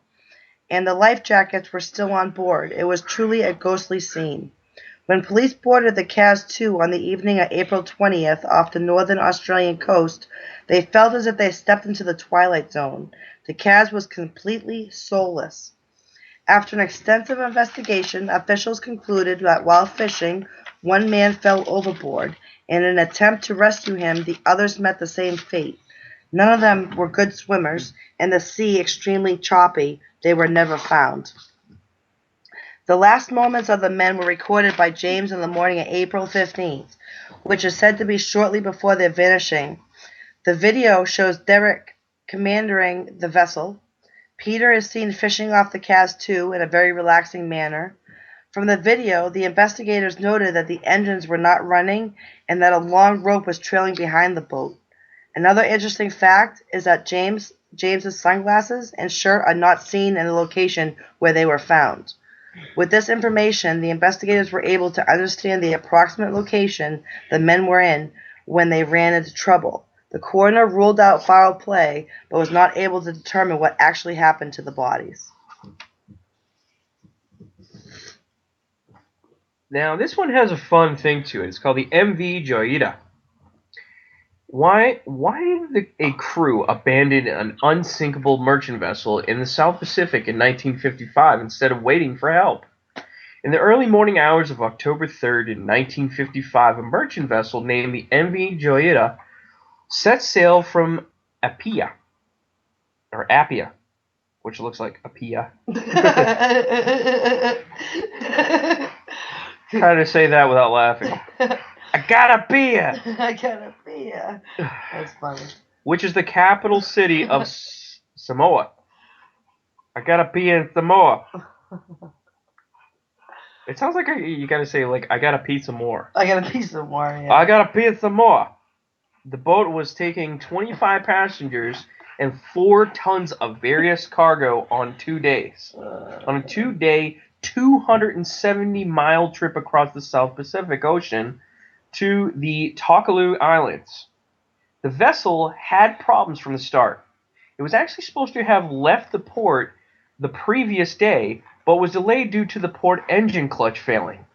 Speaker 3: and the life jackets were still on board. It was truly a ghostly scene. When police boarded the Caz 2 on the evening of April 20th off the northern Australian coast, they felt as if they stepped into the twilight zone. The Caz was completely soulless. After an extensive investigation, officials concluded that while fishing, one man fell overboard. In an attempt to rescue him, the others met the same fate. None of them were good swimmers, and the sea extremely choppy. They were never found. The last moments of the men were recorded by James in the morning of April 15th, which is said to be shortly before their vanishing. The video shows Derek commanding the vessel. Peter is seen fishing off the Caz 2 in a very relaxing manner. From the video, the investigators noted that the engines were not running and that a long rope was trailing behind the boat. Another interesting fact is that James's sunglasses and shirt are not seen in the location where they were found. With this information, the investigators were able to understand the approximate location the men were in when they ran into trouble. The coroner ruled out foul play, but was not able to determine what actually happened to the bodies.
Speaker 4: Now, this one has a fun thing to it. It's called the MV Joyita. Why did a crew abandon an unsinkable merchant vessel in the South Pacific in 1955 instead of waiting for help? In the early morning hours of October 3rd in 1955, a merchant vessel named the MV Joyita set sail from Apia, which looks like Apia. Try to say that without laughing. I got a beer!
Speaker 3: I got a beer. That's funny.
Speaker 4: Which is the capital city of Samoa. I got a beer in Samoa. It sounds like you gotta say, like, I got a pizza more.
Speaker 3: I got a pizza more, yeah.
Speaker 4: I got a pizza more. The boat was taking 25 passengers and 4 tons of various cargo on 2 days. On a 2-day, 270-mile trip across the South Pacific Ocean to the Tokelau Islands. The vessel had problems from the start. It was actually supposed to have left the port the previous day, but was delayed due to the port engine clutch failing.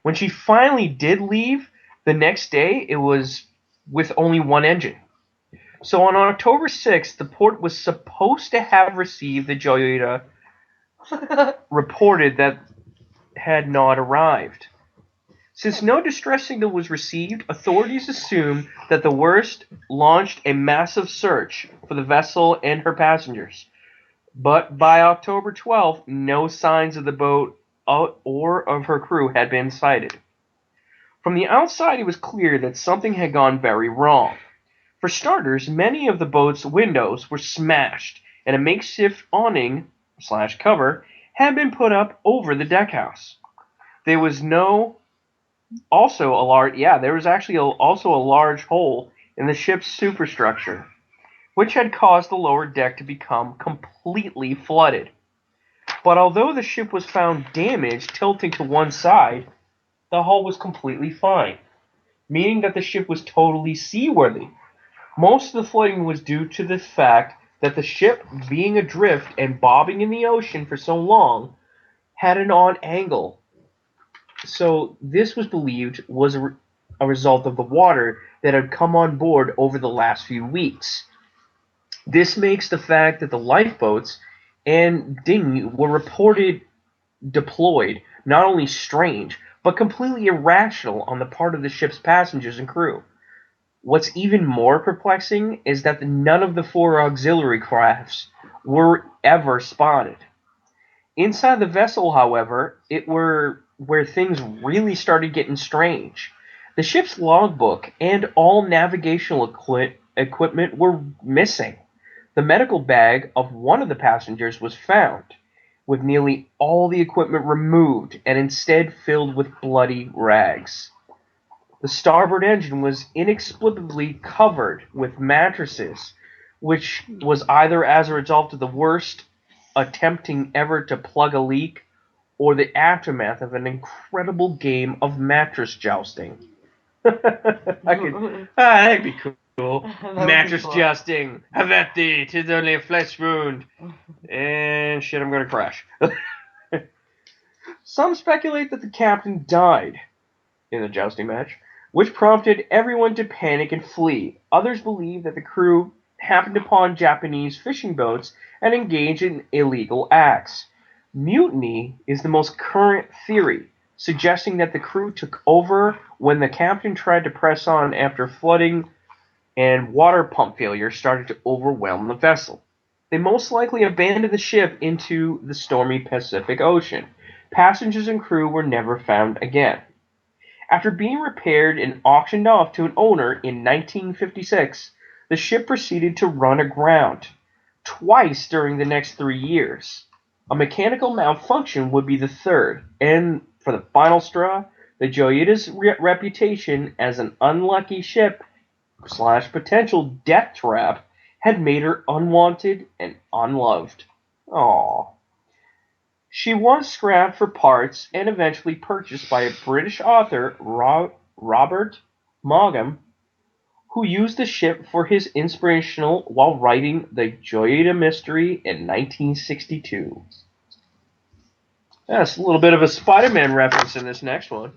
Speaker 4: When she finally did leave the next day, it was with only one engine. So on October 6th, the port was supposed to have received the Joyita reported that had not arrived. Since no distress signal was received, authorities assumed that the worst, launched a massive search for the vessel and her passengers. But by October 12th, no signs of the boat or of her crew had been sighted. From the outside, it was clear that something had gone very wrong. For starters, many of the boat's windows were smashed, and a makeshift awning / cover had been put up over the deckhouse. There was also a large hole in the ship's superstructure, which had caused the lower deck to become completely flooded. But although the ship was found damaged, tilting to one side, the hull was completely fine, meaning that the ship was totally seaworthy. Most of the flooding was due to the fact that the ship, being adrift and bobbing in the ocean for so long, had an odd angle. So this was believed was a result of the water that had come on board over the last few weeks. This makes the fact that the lifeboats and dinghy were reported deployed not only strange, but completely irrational on the part of the ship's passengers and crew. What's even more perplexing is that none of the 4 auxiliary crafts were ever spotted. Inside the vessel, however, it were where things really started getting strange. The ship's logbook and all navigational equipment were missing. The medical bag of one of the passengers was found, with nearly all the equipment removed and instead filled with bloody rags. The starboard engine was inexplicably covered with mattresses, which was either as a result of the worst attempting ever to plug a leak or the aftermath of an incredible game of mattress jousting. That'd be cool. Mattress jousting. Have at thee, 'tis only a flesh wound. And shit, I'm gonna crash. Some speculate that the captain died in the jousting match, which prompted everyone to panic and flee. Others believe that the crew happened upon Japanese fishing boats and engaged in illegal acts. Mutiny is the most current theory, suggesting that the crew took over when the captain tried to press on after flooding and water pump failure started to overwhelm the vessel. They most likely abandoned the ship into the stormy Pacific Ocean. Passengers and crew were never found again. After being repaired and auctioned off to an owner in 1956, the ship proceeded to run aground twice during the next 3 years. A mechanical malfunction would be the third, and for the final straw, the Joyita's reputation as an unlucky ship / potential death trap had made her unwanted and unloved. Aww. She was scrapped for parts and eventually purchased by a British author, Robert Maugham, who used the ship for his inspirational while writing the Joyita Mystery in 1962. That's a little bit of a Spider-Man reference in this next one.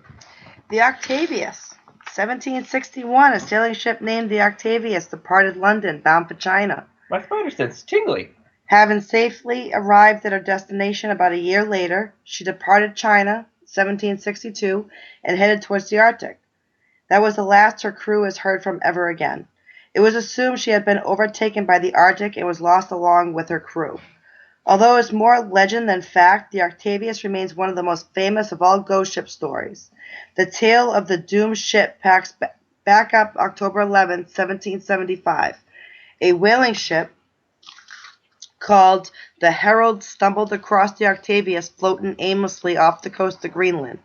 Speaker 3: The Octavius. 1761, a sailing ship named the Octavius departed London, bound for China.
Speaker 4: My spider sense tingly.
Speaker 3: Having safely arrived at her destination about a year later, she departed China, 1762, and headed towards the Arctic. That was the last her crew has heard from ever again. It was assumed she had been overtaken by the Arctic and was lost along with her crew. Although it's more legend than fact, the Octavius remains one of the most famous of all ghost ship stories. The tale of the doomed ship packs back up October 11, 1775. A whaling ship called the Herald stumbled across the Octavius floating aimlessly off the coast of Greenland.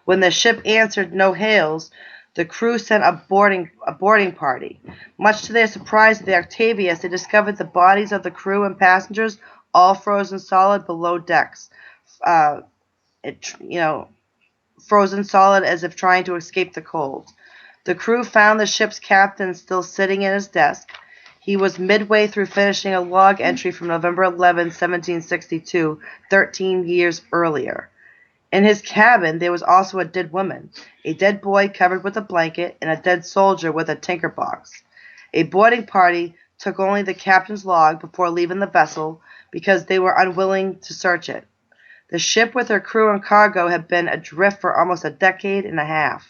Speaker 3: When the ship answered no hails, the crew sent a boarding party. Much to their surprise at the Octavius, they discovered the bodies of the crew and passengers all frozen solid below decks. Frozen solid as if trying to escape the cold. The crew found the ship's captain still sitting at his desk. He was midway through finishing a log entry from November 11, 1762, 13 years earlier. In his cabin, there was also a dead woman, a dead boy covered with a blanket, and a dead soldier with a tinker box. A boarding party took only the captain's log before leaving the vessel because they were unwilling to search it. The ship with her crew and cargo had been adrift for almost a decade and a half.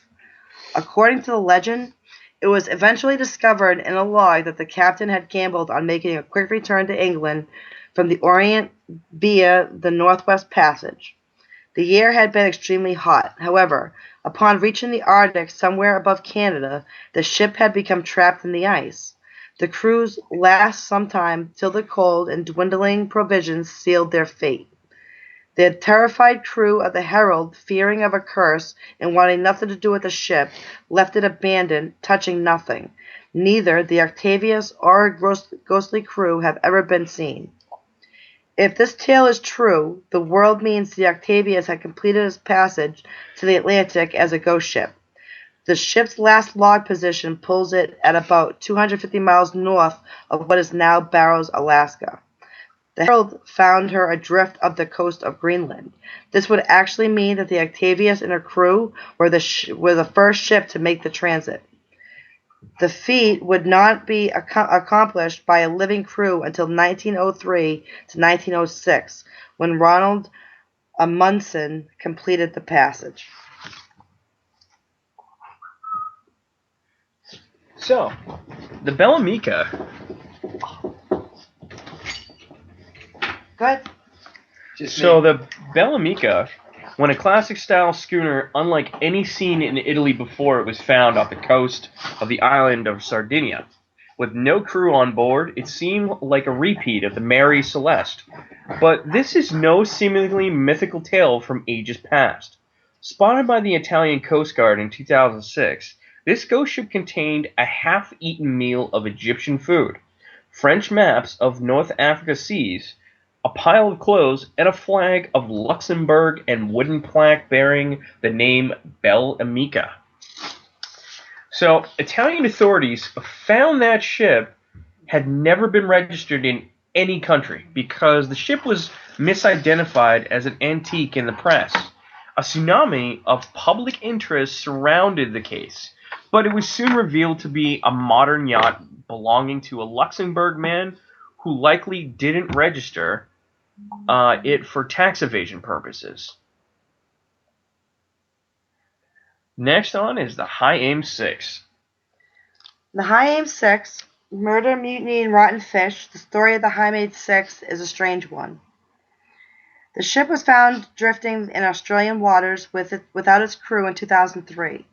Speaker 3: According to the legend, it was eventually discovered in a log that the captain had gambled on making a quick return to England from the Orient via the Northwest Passage. The year had been extremely hot. However, upon reaching the Arctic somewhere above Canada, the ship had become trapped in the ice. The cruise lasts some time till the cold and dwindling provisions sealed their fate. The terrified crew of the Herald, fearing of a curse and wanting nothing to do with the ship, left it abandoned, touching nothing. Neither the Octavius or her ghostly crew have ever been seen. If this tale is true, the world means the Octavius had completed its passage to the Atlantic as a ghost ship. The ship's last log position pulls it at about 250 miles north of what is now Barrows, Alaska. The Herald found her adrift of the coast of Greenland. This would actually mean that the Octavius and her crew were the first ship to make the transit. The feat would not be accomplished by a living crew until 1903 to 1906, when Ronald Amundsen completed the passage.
Speaker 4: So, the Bel Amica.
Speaker 3: Good.
Speaker 4: The Bel Amica, when a classic-style schooner unlike any seen in Italy before it was found off the coast of the island of Sardinia. With no crew on board, it seemed like a repeat of the Mary Celeste. But this is no seemingly mythical tale from ages past. Spotted by the Italian Coast Guard in 2006, this ghost ship contained a half-eaten meal of Egyptian food, French maps of North Africa seas, a pile of clothes, and a flag of Luxembourg and wooden plaque bearing the name Bel Amica. So, Italian authorities found that ship had never been registered in any country because the ship was misidentified as an antique in the press. A tsunami of public interest surrounded the case, but it was soon revealed to be a modern yacht belonging to a Luxembourg man who likely didn't register it for tax evasion purposes. Next on is the High Aim 6.
Speaker 3: The High Aim 6, Murder, Mutiny, and Rotten Fish, the story of the High Aim 6 is a strange one. The ship was found drifting in Australian waters without its crew in 2003.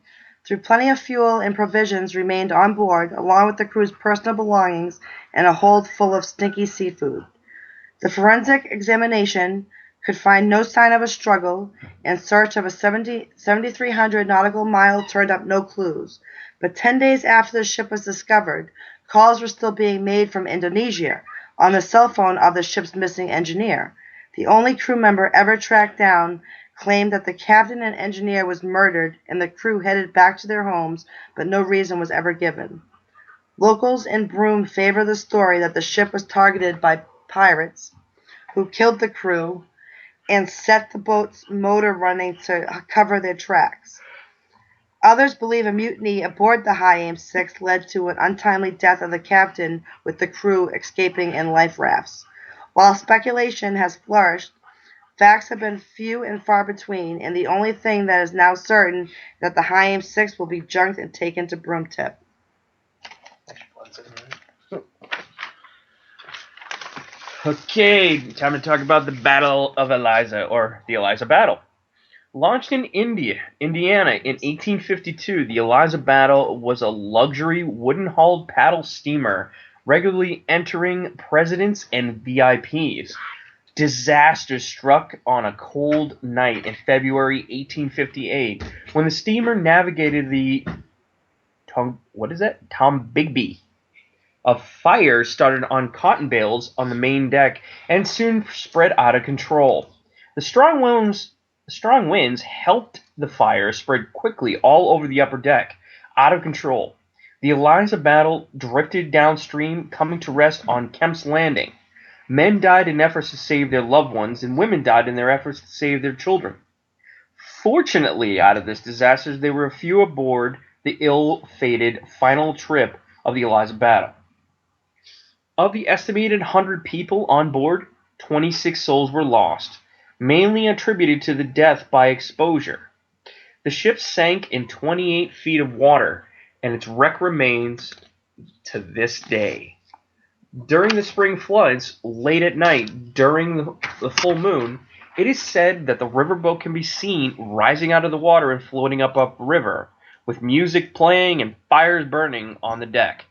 Speaker 3: Through plenty of fuel and provisions remained on board, along with the crew's personal belongings and a hold full of stinky seafood. The forensic examination could find no sign of a struggle, and search of a 7,300 nautical mile turned up no clues. But 10 days after the ship was discovered, calls were still being made from Indonesia on the cell phone of the ship's missing engineer. The only crew member ever tracked down claimed that the captain and engineer was murdered and the crew headed back to their homes, but no reason was ever given. Locals in Broome favor the story that the ship was targeted by pirates who killed the crew and set the boat's motor running to cover their tracks. Others believe a mutiny aboard the High Aim 6 led to an untimely death of the captain, with the crew escaping in life rafts. While speculation has flourished, facts have been few and far between, and the only thing that is now certain is that the High Aim 6 will be junked and taken to Broome Tip.
Speaker 4: Okay, time to talk about the Battle of Eliza, or the Eliza Battle. Launched in Indiana in 1852, the Eliza Battle was a luxury wooden-hulled paddle steamer regularly entering presidents and VIPs. Disaster struck on a cold night in February 1858 when the steamer navigated the Tombigbee. A fire started on cotton bales on the main deck and soon spread out of control. The strong winds helped the fire spread quickly all over the upper deck, out of control. The Eliza Battle drifted downstream, coming to rest on Kemp's Landing. Men died in efforts to save their loved ones, and women died in their efforts to save their children. Fortunately, out of this disaster, there were a few aboard the ill-fated final trip of the Eliza Battle. Of the estimated 100 people on board, 26 souls were lost, mainly attributed to the death by exposure. The ship sank in 28 feet of water, and its wreck remains to this day. During the spring floods, late at night, during the full moon, it is said that the riverboat can be seen rising out of the water and floating up river, with music playing and fires burning on the deck.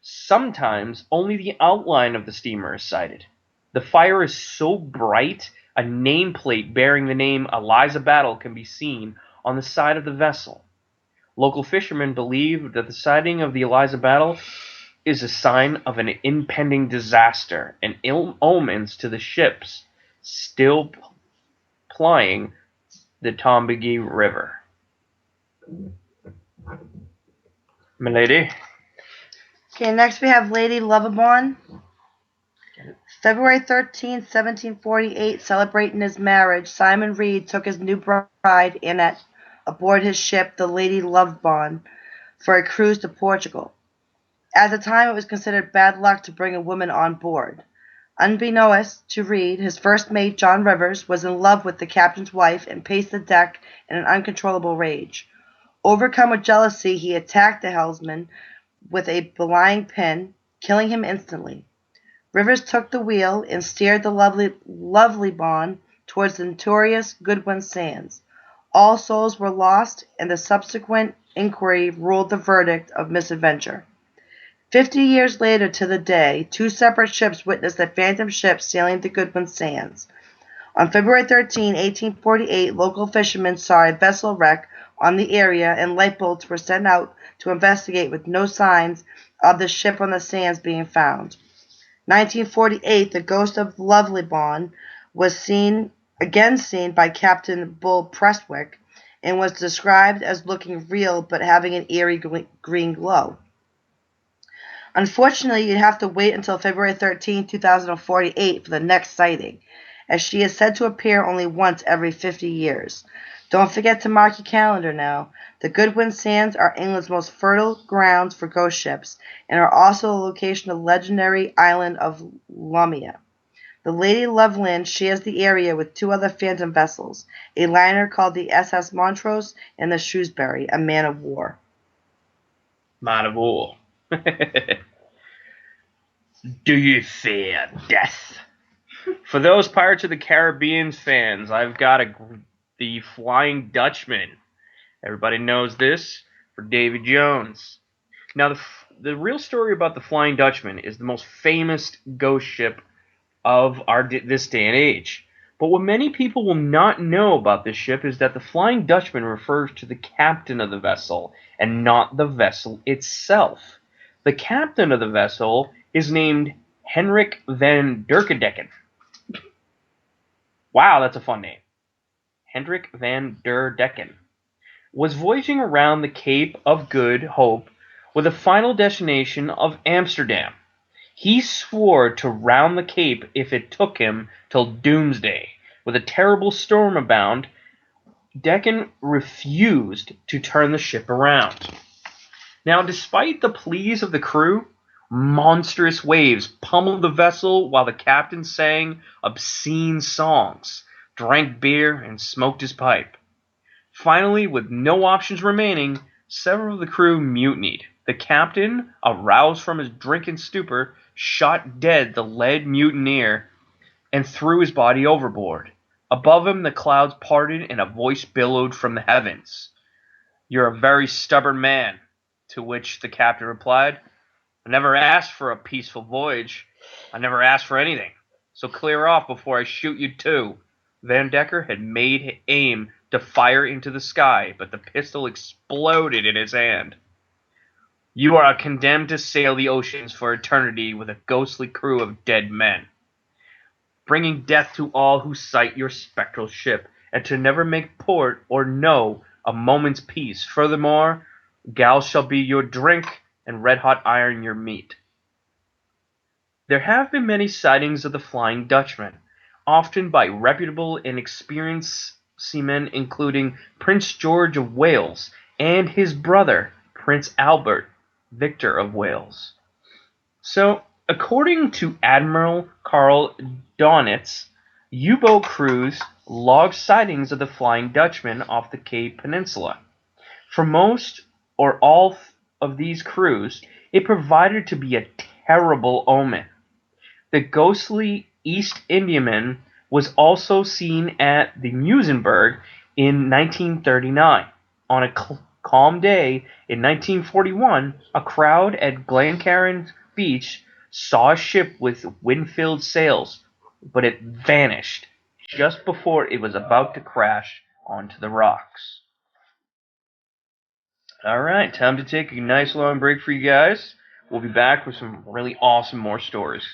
Speaker 4: Sometimes only the outline of the steamer is sighted. The fire is so bright, a nameplate bearing the name Eliza Battle can be seen on the side of the vessel. Local fishermen believe that the sighting of the Eliza Battle is a sign of an impending disaster and ill omens to the ships still plying the Tombigbee River. Milady.
Speaker 3: Okay, next we have Lady Lovibond. February 13, 1748, celebrating his marriage, Simon Reed took his new bride in aboard his ship, the Lady Lovibond, for a cruise to Portugal. At the time, it was considered bad luck to bring a woman on board. Unbeknownst to Reed, his first mate, John Rivers, was in love with the captain's wife and paced the deck in an uncontrollable rage. Overcome with jealousy, he attacked the helmsman with a belaying pin, killing him instantly. Rivers took the wheel and steered the lovely Bond towards the notorious Goodwin Sands. All souls were lost, and the subsequent inquiry ruled the verdict of misadventure. 50 years later to the day, two separate ships witnessed a phantom ship sailing the Goodwin Sands. On February 13, 1848, local fishermen saw a vessel wreck on the area, and lifeboats were sent out to investigate with no signs of the ship on the sands being found. 1948, the ghost of Lovely Bond was seen by Captain Bull Prestwick and was described as looking real but having an eerie green glow. Unfortunately, you'd have to wait until February 13, 2048 for the next sighting, as she is said to appear only once every 50 years. Don't forget to mark your calendar now. The Goodwin Sands are England's most fertile grounds for ghost ships and are also the location of the legendary island of Lamia. The Lady Loveland shares the area with two other phantom vessels, a liner called the SS Montrose and the Shrewsbury, a man of war.
Speaker 4: Man of war. Do you fear death? For those Pirates of the Caribbean fans, I've got the Flying Dutchman. Everybody knows this for Davy Jones. Now, the real story about the Flying Dutchman is the most famous ghost ship of this day and age. But what many people will not know about this ship is that the Flying Dutchman refers to the captain of the vessel and not the vessel itself. The captain of the vessel is named Henrik van Derkedecken. Wow, that's a fun name. Hendrik van der Decken was voyaging around the Cape of Good Hope with a final destination of Amsterdam. He swore to round the Cape if it took him till doomsday. With a terrible storm abound, Decken refused to turn the ship around. Now, despite the pleas of the crew, monstrous waves pummeled the vessel while the captain sang obscene songs, drank beer, and smoked his pipe. Finally, with no options remaining, several of the crew mutinied. The captain, aroused from his drunken stupor, shot dead the lead mutineer and threw his body overboard. Above him, the clouds parted and a voice billowed from the heavens. "You're a very stubborn man," to which the captain replied, "I never asked for a peaceful voyage. I never asked for anything. So clear off before I shoot you too." Van Decker had made aim to fire into the sky, but the pistol exploded in his hand. "You are condemned to sail the oceans for eternity with a ghostly crew of dead men, bringing death to all who sight your spectral ship, and to never make port or know a moment's peace. Furthermore, gals shall be your drink, and red-hot iron your meat." There have been many sightings of the Flying Dutchman, often by reputable and experienced seamen, including Prince George of Wales and his brother, Prince Albert, Victor of Wales. So, according to Admiral Karl Donitz, U-boat crews logged sightings of the Flying Dutchman off the Cape Peninsula. For most or all of these crews, it proved to be a terrible omen. The ghostly East Indiaman was also seen at the Musenberg in 1939. On a calm day in 1941, a crowd at Glencairn Beach saw a ship with wind-filled sails, but it vanished just before it was about to crash onto the rocks. Alright, time to take a nice long break for you guys. We'll be back with some really awesome more stories.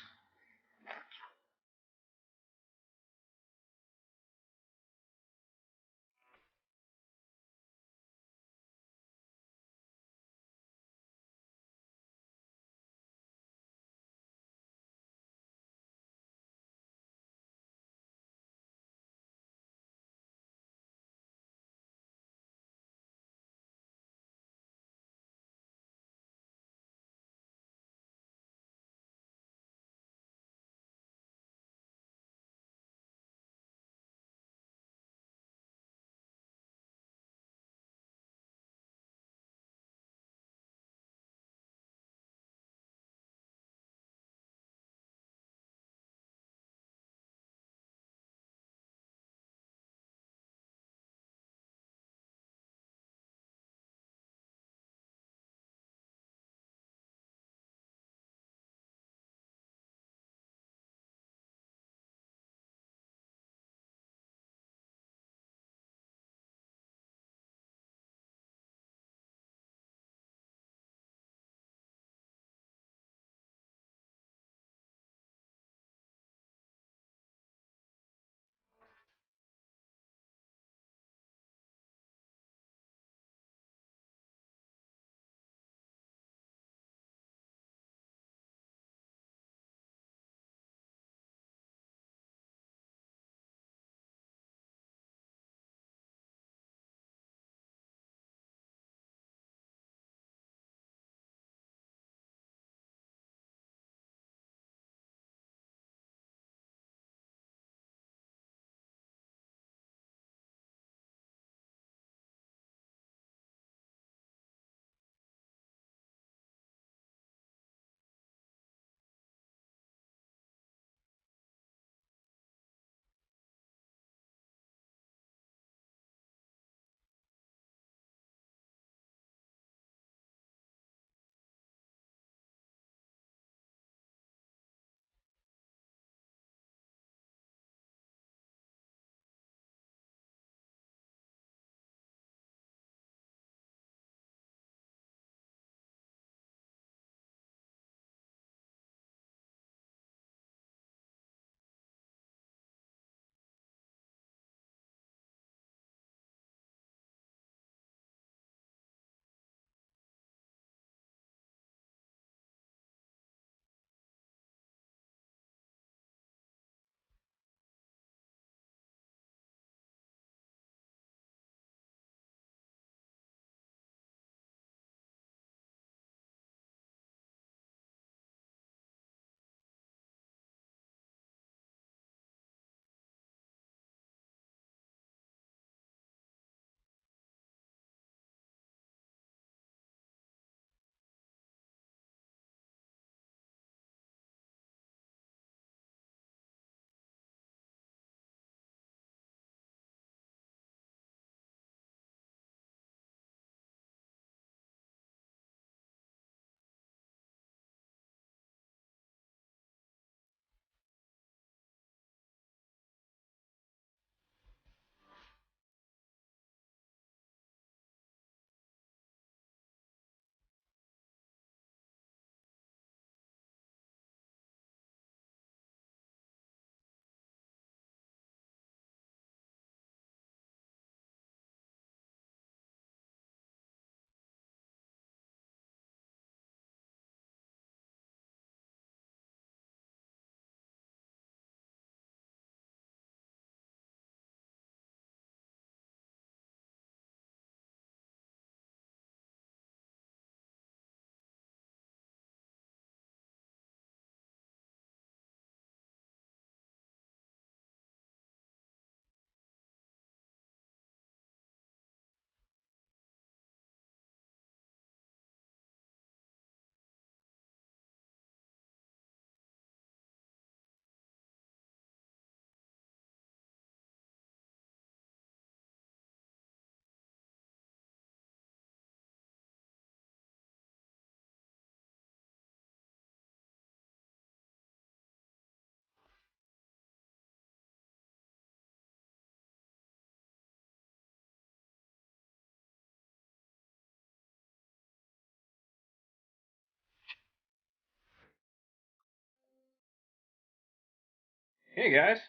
Speaker 4: Hey guys.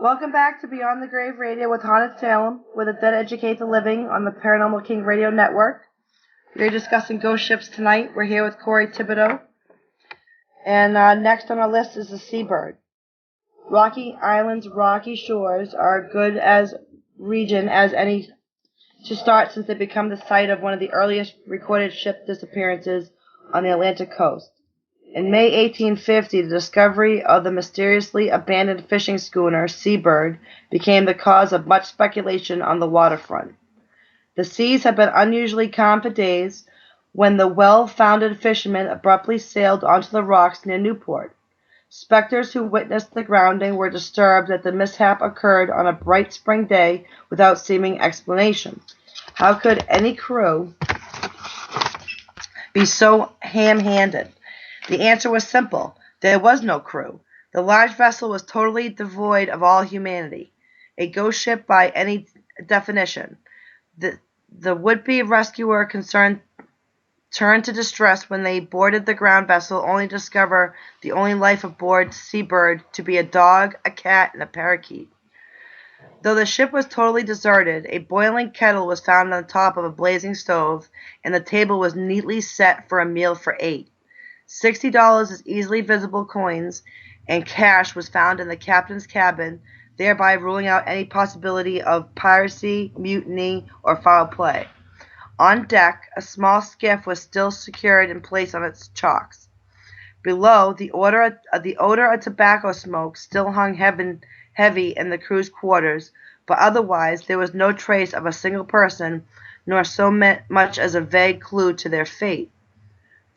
Speaker 3: Welcome back to Beyond the Grave Radio with Haunted Salem, where the dead educate the living on the Paranormal King Radio Network. We're discussing ghost ships tonight. We're here with Corey Thibodeau. And next on our list is the Seabird. Rocky Island's rocky shores are good as region as any to start, since they become the site of one of the earliest recorded ship disappearances on the Atlantic coast. In May 1850, the discovery of the mysteriously abandoned fishing schooner Seabird became the cause of much speculation on the waterfront. The seas had been unusually calm for days when the well-founded fishermen abruptly sailed onto the rocks near Newport. Specters who witnessed the grounding were disturbed that the mishap occurred on a bright spring day without seeming explanation. How could any crew be so ham-handed? The answer was simple. There was no crew. The large vessel was totally devoid of all humanity. A ghost ship by any definition. The would-be rescuer concerned turned to distress when they boarded the ground vessel, only to discover the only life aboard Seabird to be a dog, a cat, and a parakeet. Though the ship was totally deserted, a boiling kettle was found on the top of a blazing stove, and the table was neatly set for a meal for 8. $60 as easily visible coins and cash was found in the captain's cabin, thereby ruling out any possibility of piracy, mutiny, or foul play. On deck, a small skiff was still secured in place on its chocks. Below, the odor of tobacco smoke still hung heavy in the crew's quarters, but otherwise there was no trace of a single person, nor so much as a vague clue to their fate.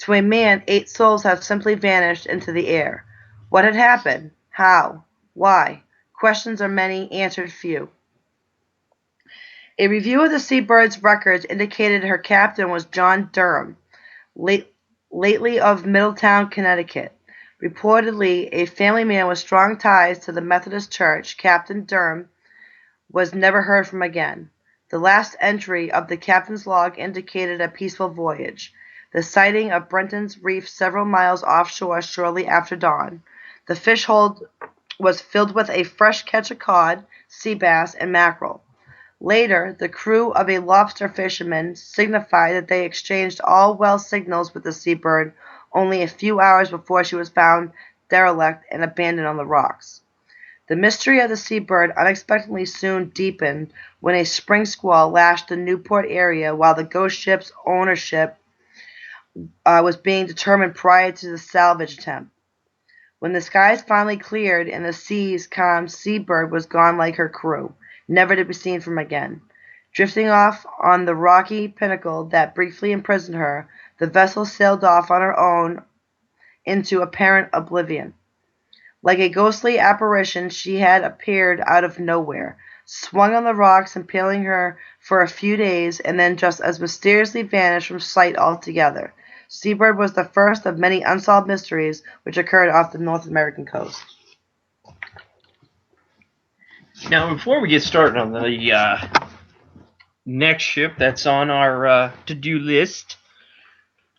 Speaker 3: To a man, 8 souls have simply vanished into the air. What had happened? How? Why? Questions are many, answered few. A review of the Seabird's records indicated her captain was John Durham, lately of Middletown, Connecticut. Reportedly, a family man with strong ties to the Methodist Church, Captain Durham was never heard from again. The last entry of the captain's log indicated a peaceful voyage. The sighting of Brenton's Reef several miles offshore shortly after dawn. The fish hold was filled with a fresh catch of cod, sea bass, and mackerel. Later, the crew of a lobster fisherman signified that they exchanged all well signals with the Seabird only a few hours before she was found derelict and abandoned on the rocks. The mystery of the Seabird unexpectedly soon deepened when a spring squall lashed the Newport area while the ghost ship's ownership was being determined prior to the salvage attempt. When the skies finally cleared and the seas calmed, Seabird was gone like her crew, never to be seen from again. Drifting off on the rocky pinnacle that briefly imprisoned her, the vessel sailed off on her own into apparent oblivion. Like a ghostly apparition, she had appeared out of nowhere, swung on the rocks, impaling her for a few days, and then just as mysteriously vanished from sight altogether. Seabird was the first of many unsolved mysteries which occurred off the North American coast.
Speaker 4: Now, before we get started on the next ship that's on our to-do list,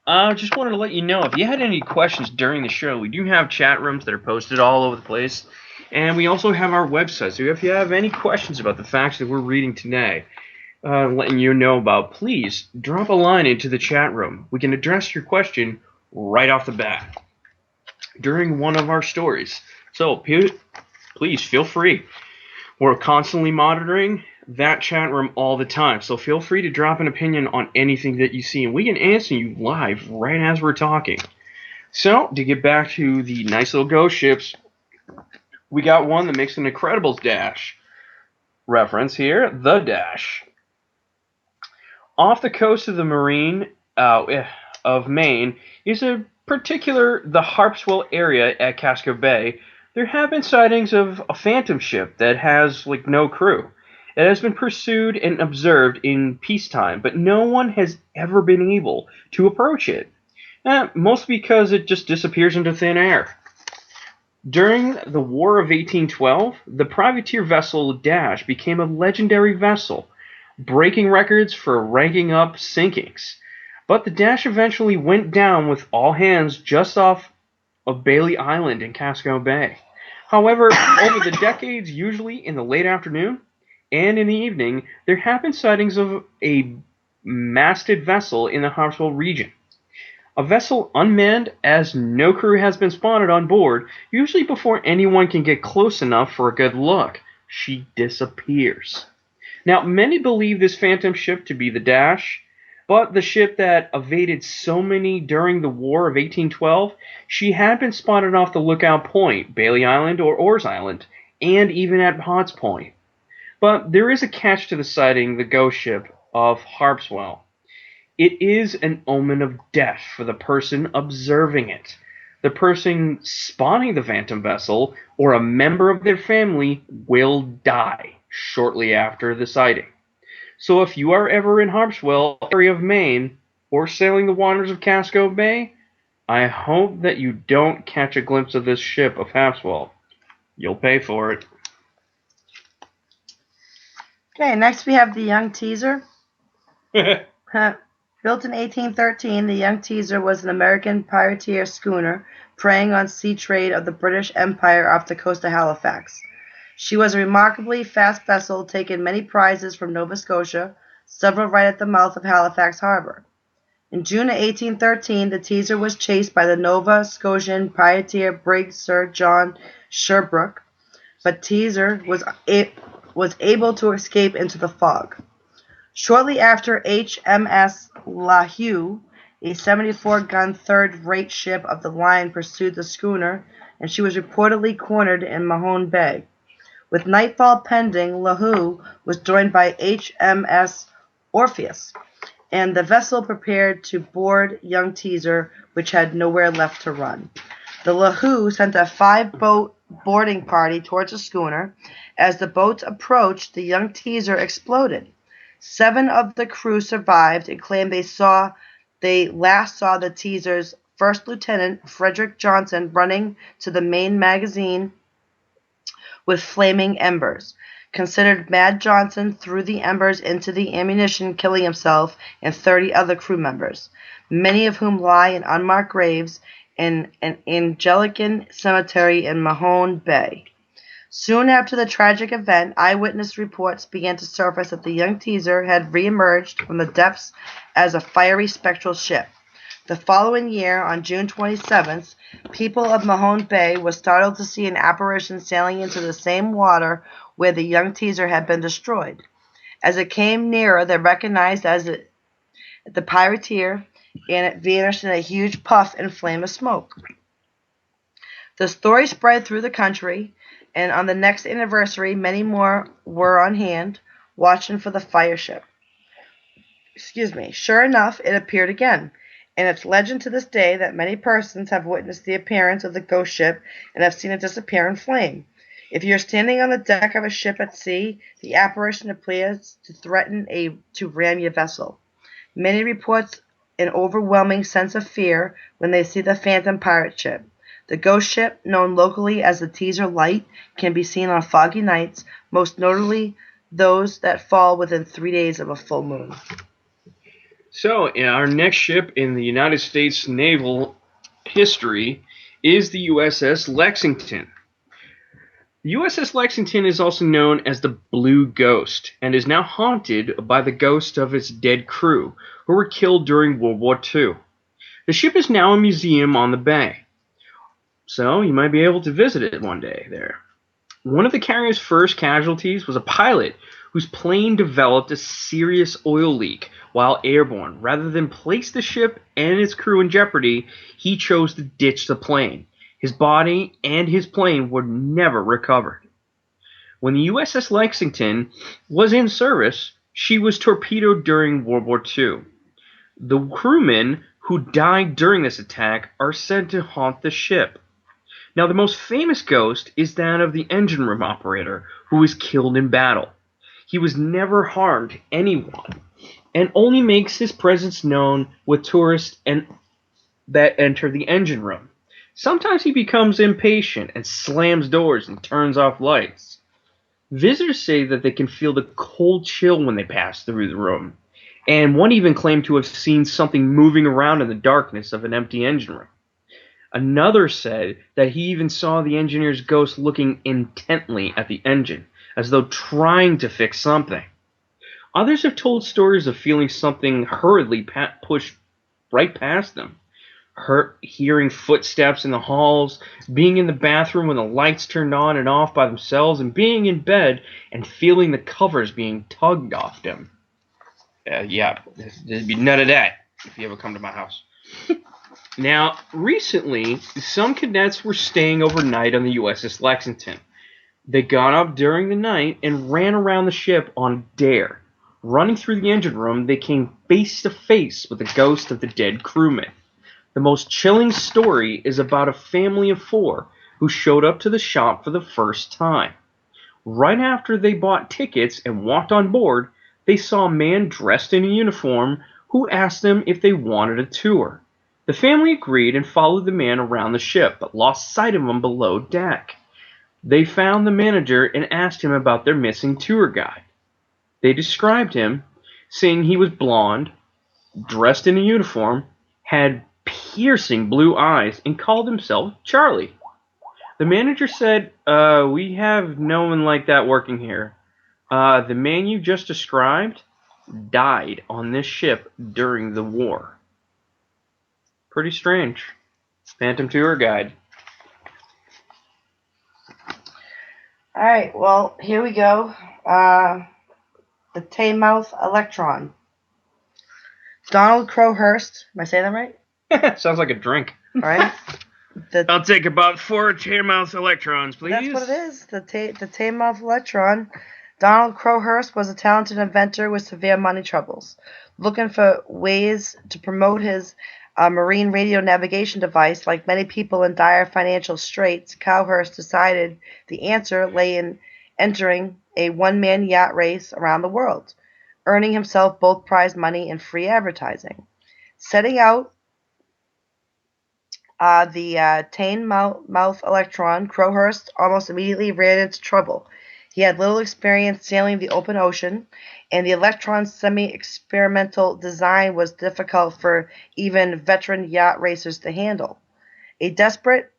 Speaker 4: I just wanted to let you know, if you had any questions during the show, we do have chat rooms that are posted all over the place, and we also have our website. So if you have any questions about the facts that we're reading today, letting you know about, please drop a line into the chat room. We can address your question right off the bat during one of our stories. So please feel free. We're constantly monitoring that chat room all the time, so feel free to drop an opinion on anything that you see, and we can answer you live right as we're talking. So, to get back to the nice little ghost ships, we got one that makes an Incredibles dash reference here, the Dash. Off the coast of the Marine of Maine is the Harpswell area at Casco Bay. There have been sightings of a phantom ship that has no crew. It has been pursued and observed in peacetime, but no one has ever been able to approach it. Mostly because it just disappears into thin air. During the War of 1812, the privateer vessel Dash became a legendary vessel, breaking records for ranking up sinkings. But the Dash eventually went down with all hands just off of Bailey Island in Casco Bay. However, over the decades, usually in the late afternoon and in the evening, there have been sightings of a masted vessel in the Harpswell region. A vessel unmanned, as no crew has been spotted on board, usually before anyone can get close enough for a good look. She disappears. Now, many believe this phantom ship to be the Dash, but the ship that evaded so many during the War of 1812, she had been spotted off the Lookout Point, Bailey Island or Orr's Island, and even at Potts Point. But there is a catch to the sighting, the ghost ship of Harpswell. It is an omen of death for the person observing it. The person spotting the phantom vessel or a member of their family will die shortly after the sighting. So if you are ever in Harpswell, area of Maine, or sailing the waters of Casco Bay, I hope that you don't catch a glimpse of this ship of Harpswell. You'll pay for it.
Speaker 3: Okay, next we have the Young Teaser. Built in 1813, the Young Teaser was an American privateer schooner preying on sea trade of the British Empire off the coast of Halifax. She was a remarkably fast vessel, taking many prizes from Nova Scotia, several right at the mouth of Halifax Harbor. In June of 1813, the Teaser was chased by the Nova Scotian privateer brig Sir John Sherbrooke, but Teaser was able to escape into the fog. Shortly after, HMS Lahue, a 74-gun third-rate ship of the line, pursued the schooner, and she was reportedly cornered in Mahone Bay. With nightfall pending, Lahue was joined by HMS Orpheus, and the vessel prepared to board Young Teaser, which had nowhere left to run. The Lahue sent a 5-boat boarding party towards the schooner. As the boats approached, the Young Teaser exploded. 7 of the crew survived and claimed they last saw the Teaser's first lieutenant, Frederick Johnson, running to the main magazine with flaming embers. Considered mad, Johnson threw the embers into the ammunition, killing himself and 30 other crew members, many of whom lie in unmarked graves in an Anglican cemetery in Mahone Bay. Soon after the tragic event, eyewitness reports began to surface that the Young Teaser had re-emerged from the depths as a fiery spectral ship. The following year, on June 27th, people of Mahone Bay were startled to see an apparition sailing into the same water where the Young Teaser had been destroyed. As it came nearer, they recognized the privateer, and it vanished in a huge puff and flame of smoke. The story spread through the country, and on the next anniversary, many more were on hand, watching for the fire ship. Sure enough, it appeared again, and it's legend to this day that many persons have witnessed the appearance of the ghost ship and have seen it disappear in flame. If you're standing on the deck of a ship at sea, the apparition appears to threaten to ram your vessel. Many report an overwhelming sense of fear when they see the phantom pirate ship. The ghost ship, known locally as the Teaser Light, can be seen on foggy nights, most notably those that fall within 3 days of a full moon.
Speaker 4: So, our next ship in the United States naval history is the USS Lexington. The USS Lexington is also known as the Blue Ghost and is now haunted by the ghosts of its dead crew who were killed during World War II. The ship is now a museum on the bay, so you might be able to visit it one day there. One of the carrier's first casualties was a pilot whose plane developed a serious oil leak while airborne. Rather than place the ship and its crew in jeopardy, he chose to ditch the plane. His body and his plane were never recovered. When the USS Lexington was in service, she was torpedoed during World War II. The crewmen who died during this attack are said to haunt the ship. Now, the most famous ghost is that of the engine room operator who was killed in battle. He was never harmed anyone and only makes his presence known with tourists that enter the engine room. Sometimes he becomes impatient and slams doors and turns off lights. Visitors say that they can feel the cold chill when they pass through the room, and one even claimed to have seen something moving around in the darkness of an empty engine room. Another said that he even saw the engineer's ghost looking intently at the engine, as though trying to fix something. Others have told stories of feeling something hurriedly pushed right past them, hearing footsteps in the halls, being in the bathroom when the lights turned on and off by themselves, and being in bed and feeling the covers being tugged off them. Yeah, there'd be none of that if you ever come to my house. Now, recently, some cadets were staying overnight on the USS Lexington. They got up during the night and ran around the ship on a dare. Running through the engine room, they came face to face with the ghost of the dead crewman. The most chilling story is about a family of 4 who showed up to the shop for the first time. Right after they bought tickets and walked on board, they saw a man dressed in a uniform who asked them if they wanted a tour. The family agreed and followed the man around the ship, but lost sight of him below deck. They found the manager and asked him about their missing tour guide. They described him, saying he was blonde, dressed in a uniform, had piercing blue eyes, and called himself Charlie. The manager said, we have no one like that working here. The man you just described died on this ship during the war. Pretty strange. Phantom tour guide.
Speaker 3: All right, well, here we go. The Taymouth Electron. Donald Crowhurst. Am I saying that right?
Speaker 4: Sounds like a drink.
Speaker 3: All right.
Speaker 4: I'll take about 4 Taymouth electrons, please.
Speaker 3: That's what it is. The Taymouth Electron. Donald Crowhurst was a talented inventor with severe money troubles. Looking for ways to promote his marine radio navigation device, like many people in dire financial straits, Crowhurst decided the answer lay in entering a one-man yacht race around the world, earning himself both prize money and free advertising. Setting out the Taymouth Electron, Crowhurst almost immediately ran into trouble. He had little experience sailing the open ocean, and the Electron's semi-experimental design was difficult for even veteran yacht racers to handle. A desperate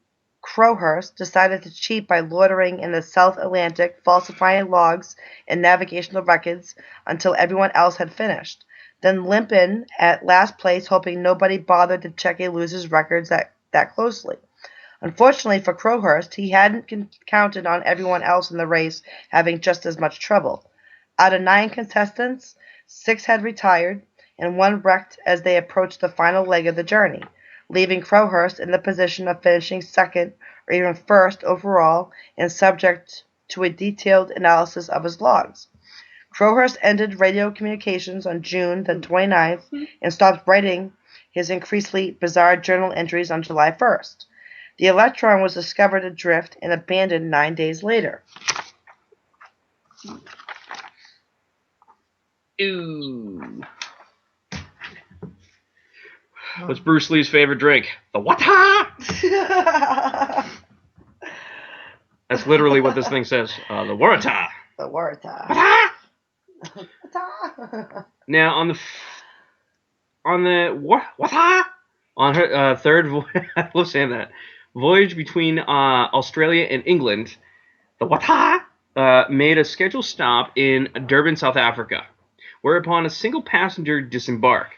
Speaker 3: Crowhurst decided to cheat by loitering in the South Atlantic, falsifying logs and navigational records until everyone else had finished, then limp in at last place, hoping nobody bothered to check a loser's records that closely. Unfortunately for Crowhurst, he hadn't counted on everyone else in the race having just as much trouble. Out of 9 contestants, 6 had retired, and 1 wrecked as they approached the final leg of the journey, leaving Crowhurst in the position of finishing second or even first overall and subject to a detailed analysis of his logs. Crowhurst ended radio communications on June the 29th and stopped writing his increasingly bizarre journal entries on July 1st. The Electron was discovered adrift and abandoned 9 days later.
Speaker 4: Ooh. What's Bruce Lee's favorite drink? The wata! That's literally what this thing says. The warata.
Speaker 3: The warata.
Speaker 4: Now on her third I love saying that voyage between Australia and England, the wata made a scheduled stop in Durban, South Africa, whereupon a single passenger disembarked.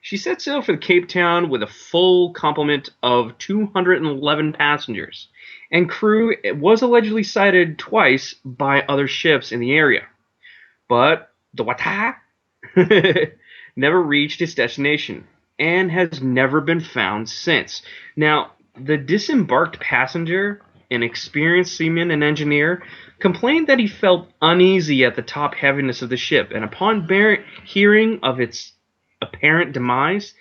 Speaker 4: She set sail for Cape Town with a full complement of 211 passengers, and crew was allegedly sighted twice by other ships in the area. But the wata never reached its destination and has never been found since. Now, the disembarked passenger, an experienced seaman and engineer, complained that he felt uneasy at the top heaviness of the ship, and upon hearing of its apparent demise,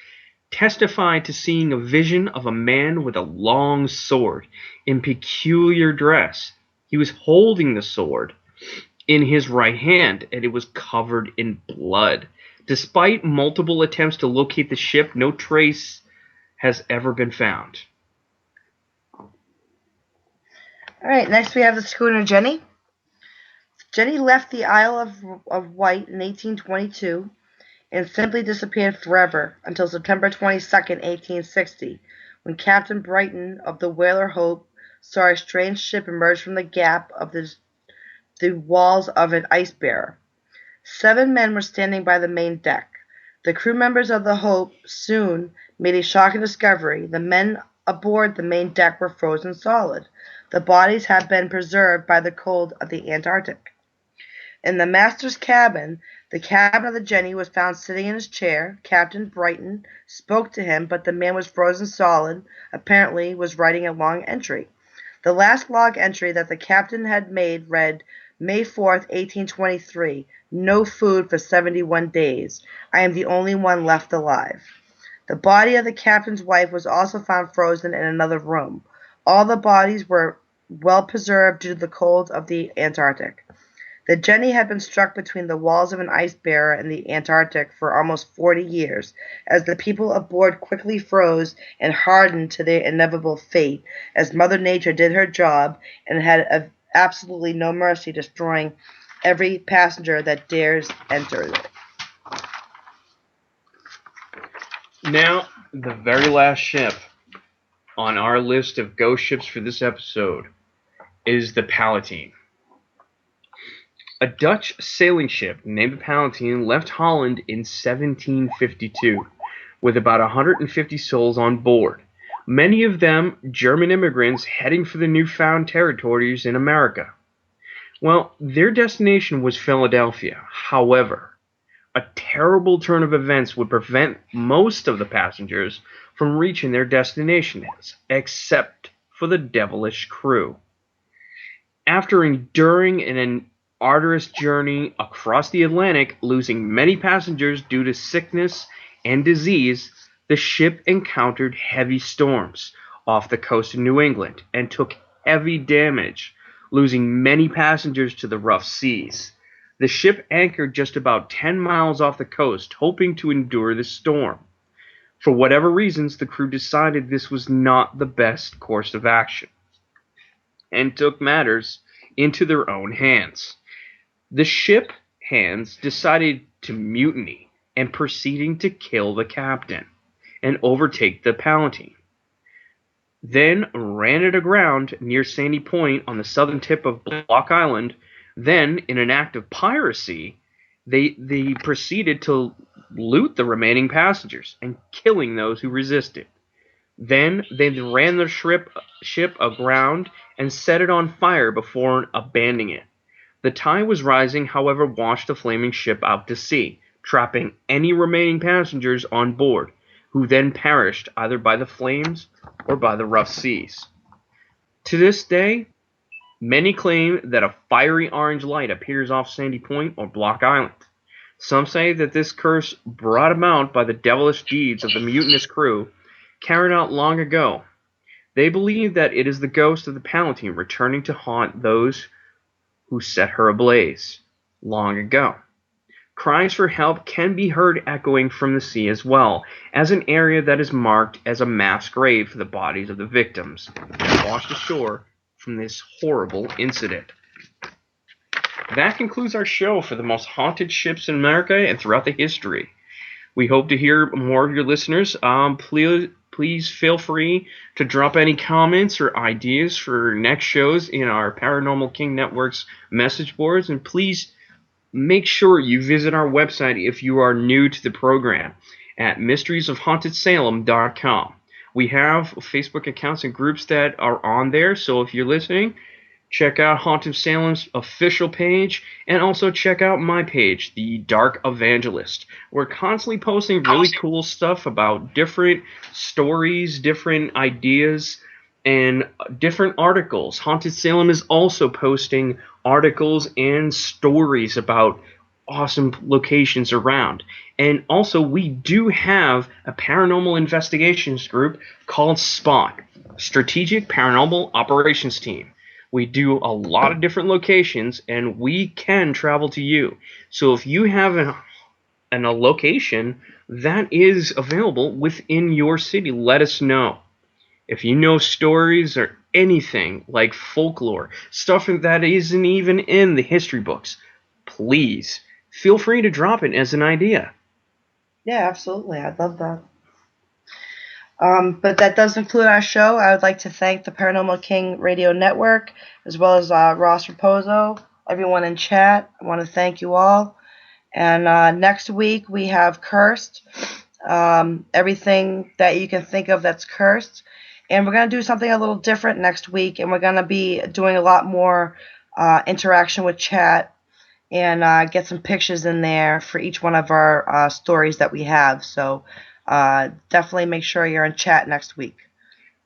Speaker 4: testified to seeing a vision of a man with a long sword in peculiar dress. He was holding the sword in his right hand, and it was covered in blood. Despite multiple attempts to locate the ship, no trace has ever been found.
Speaker 3: All right, next we have the schooner Jenny. Jenny left the Isle of Wight in 1822 and simply disappeared forever until September 22nd, 1860, when Captain Brighton of the whaler Hope saw a strange ship emerge from the gap of the walls of an ice barrier. 7 men were standing by the main deck. The crew members of the Hope soon made a shocking discovery. The men aboard the main deck were frozen solid. The bodies had been preserved by the cold of the Antarctic. In the master's cabin, the cabin of the Jenny, was found sitting in his chair. Captain Brighton spoke to him, but the man was frozen solid, apparently was writing a long entry. The last log entry that the captain had made read, May 4th, 1823, no food for 71 days. I am the only one left alive. The body of the captain's wife was also found frozen in another room. All the bodies were well preserved due to the cold of the Antarctic. The Jenny had been struck between the walls of an ice barrier in the Antarctic for almost 40 years, as the people aboard quickly froze and hardened to their inevitable fate, as Mother Nature did her job and had absolutely no mercy, destroying every passenger that dares enter it.
Speaker 4: Now, the very last ship on our list of ghost ships for this episode is the Palatine. A Dutch sailing ship named the Palatine left Holland in 1752 with about 150 souls on board, many of them German immigrants heading for the newfound territories in America. Well, their destination was Philadelphia. However, a terrible turn of events would prevent most of the passengers from reaching their destinations, except for the devilish crew. After enduring an arduous journey across the Atlantic, losing many passengers due to sickness and disease, the ship encountered heavy storms off the coast of New England and took heavy damage, losing many passengers to the rough seas. The ship anchored just about 10 miles off the coast, hoping to endure the storm. For whatever reasons, the crew decided this was not the best course of action, and took matters into their own hands. The ship hands decided to mutiny and proceeding to kill the captain and overtake the Palatine. Then ran it aground near Sandy Point on the southern tip of Block Island. Then, in an act of piracy, they proceeded to loot the remaining passengers and killing those who resisted. Then they ran the ship aground and set it on fire before abandoning it. The tide was rising, however, washed the flaming ship out to sea, trapping any remaining passengers on board, who then perished either by the flames or by the rough seas. To this day, many claim that a fiery orange light appears off Sandy Point or Block Island. Some say that this curse brought about by the devilish deeds of the mutinous crew carried out long ago. They believe that it is the ghost of the Palatine returning to haunt those who set her ablaze long ago. Cries for help can be heard echoing from the sea as well, as an area that is marked as a mass grave for the bodies of the victims that washed ashore from this horrible incident. That concludes our show for the most haunted ships in America and throughout the history. We hope to hear more of your listeners. Please feel free to drop any comments or ideas for next shows in our Paranormal King Network's message boards, and please make sure you visit our website if you are new to the program at mysteriesofhauntedsalem.com. We have Facebook accounts and groups that are on there, so if you're listening, check out Haunted Salem's official page, and also check out my page, The Dark Evangelist. We're constantly posting really cool stuff about different stories, different ideas, and different articles. Haunted Salem is also posting articles and stories about awesome locations around. And also, we do have a paranormal investigations group called SPOT, Strategic Paranormal Operations Team. We do a lot of different locations, and we can travel to you. So if you have a location that is available within your city, let us know. If you know stories or anything like folklore, stuff that isn't even in the history books, please feel free to drop it as an idea.
Speaker 3: Yeah, absolutely. I'd love that. But that does conclude our show. I would like to thank the Paranormal King Radio Network, as well as Ross Raposo, everyone in chat. I want to thank you all. And next week we have Cursed, everything that you can think of that's cursed. And we're going to do something a little different next week, and we're going to be doing a lot more interaction with chat and get some pictures in there for each one of our stories that we have. So definitely make sure you're in chat next week.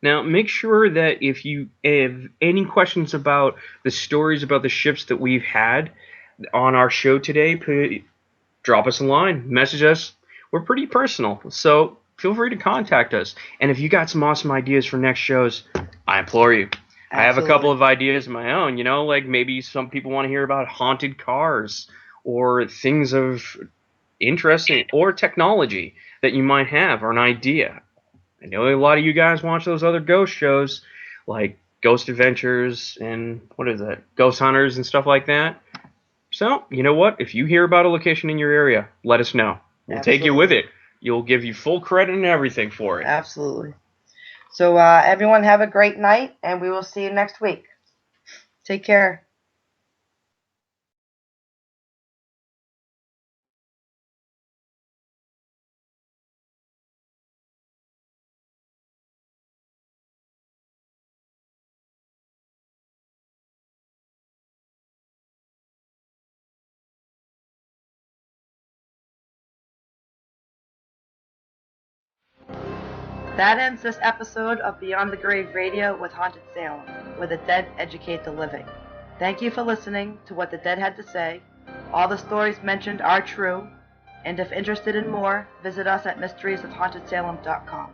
Speaker 4: Now, make sure that if you have any questions about the stories about the ships that we've had on our show today, drop us a line, message us. We're pretty personal, so feel free to contact us. And if you got some awesome ideas for next shows, I implore you. Absolutely. I have a couple of ideas of my own, like maybe some people want to hear about haunted cars or things of interesting or technology that you might have or an idea. I know a lot of you guys watch those other ghost shows like Ghost Adventures and Ghost Hunters and stuff like that. So, you know what? If you hear about a location in your area, let us know. We'll take you with it. You'll give you full credit and everything for it.
Speaker 3: Absolutely. So everyone have a great night, and we will see you next week. Take care. That ends this episode of Beyond the Grave Radio with Haunted Salem, where the dead educate the living. Thank you for listening to what the dead had to say. All the stories mentioned are true, and if interested in more, visit us at mysteriesofhauntedsalem.com.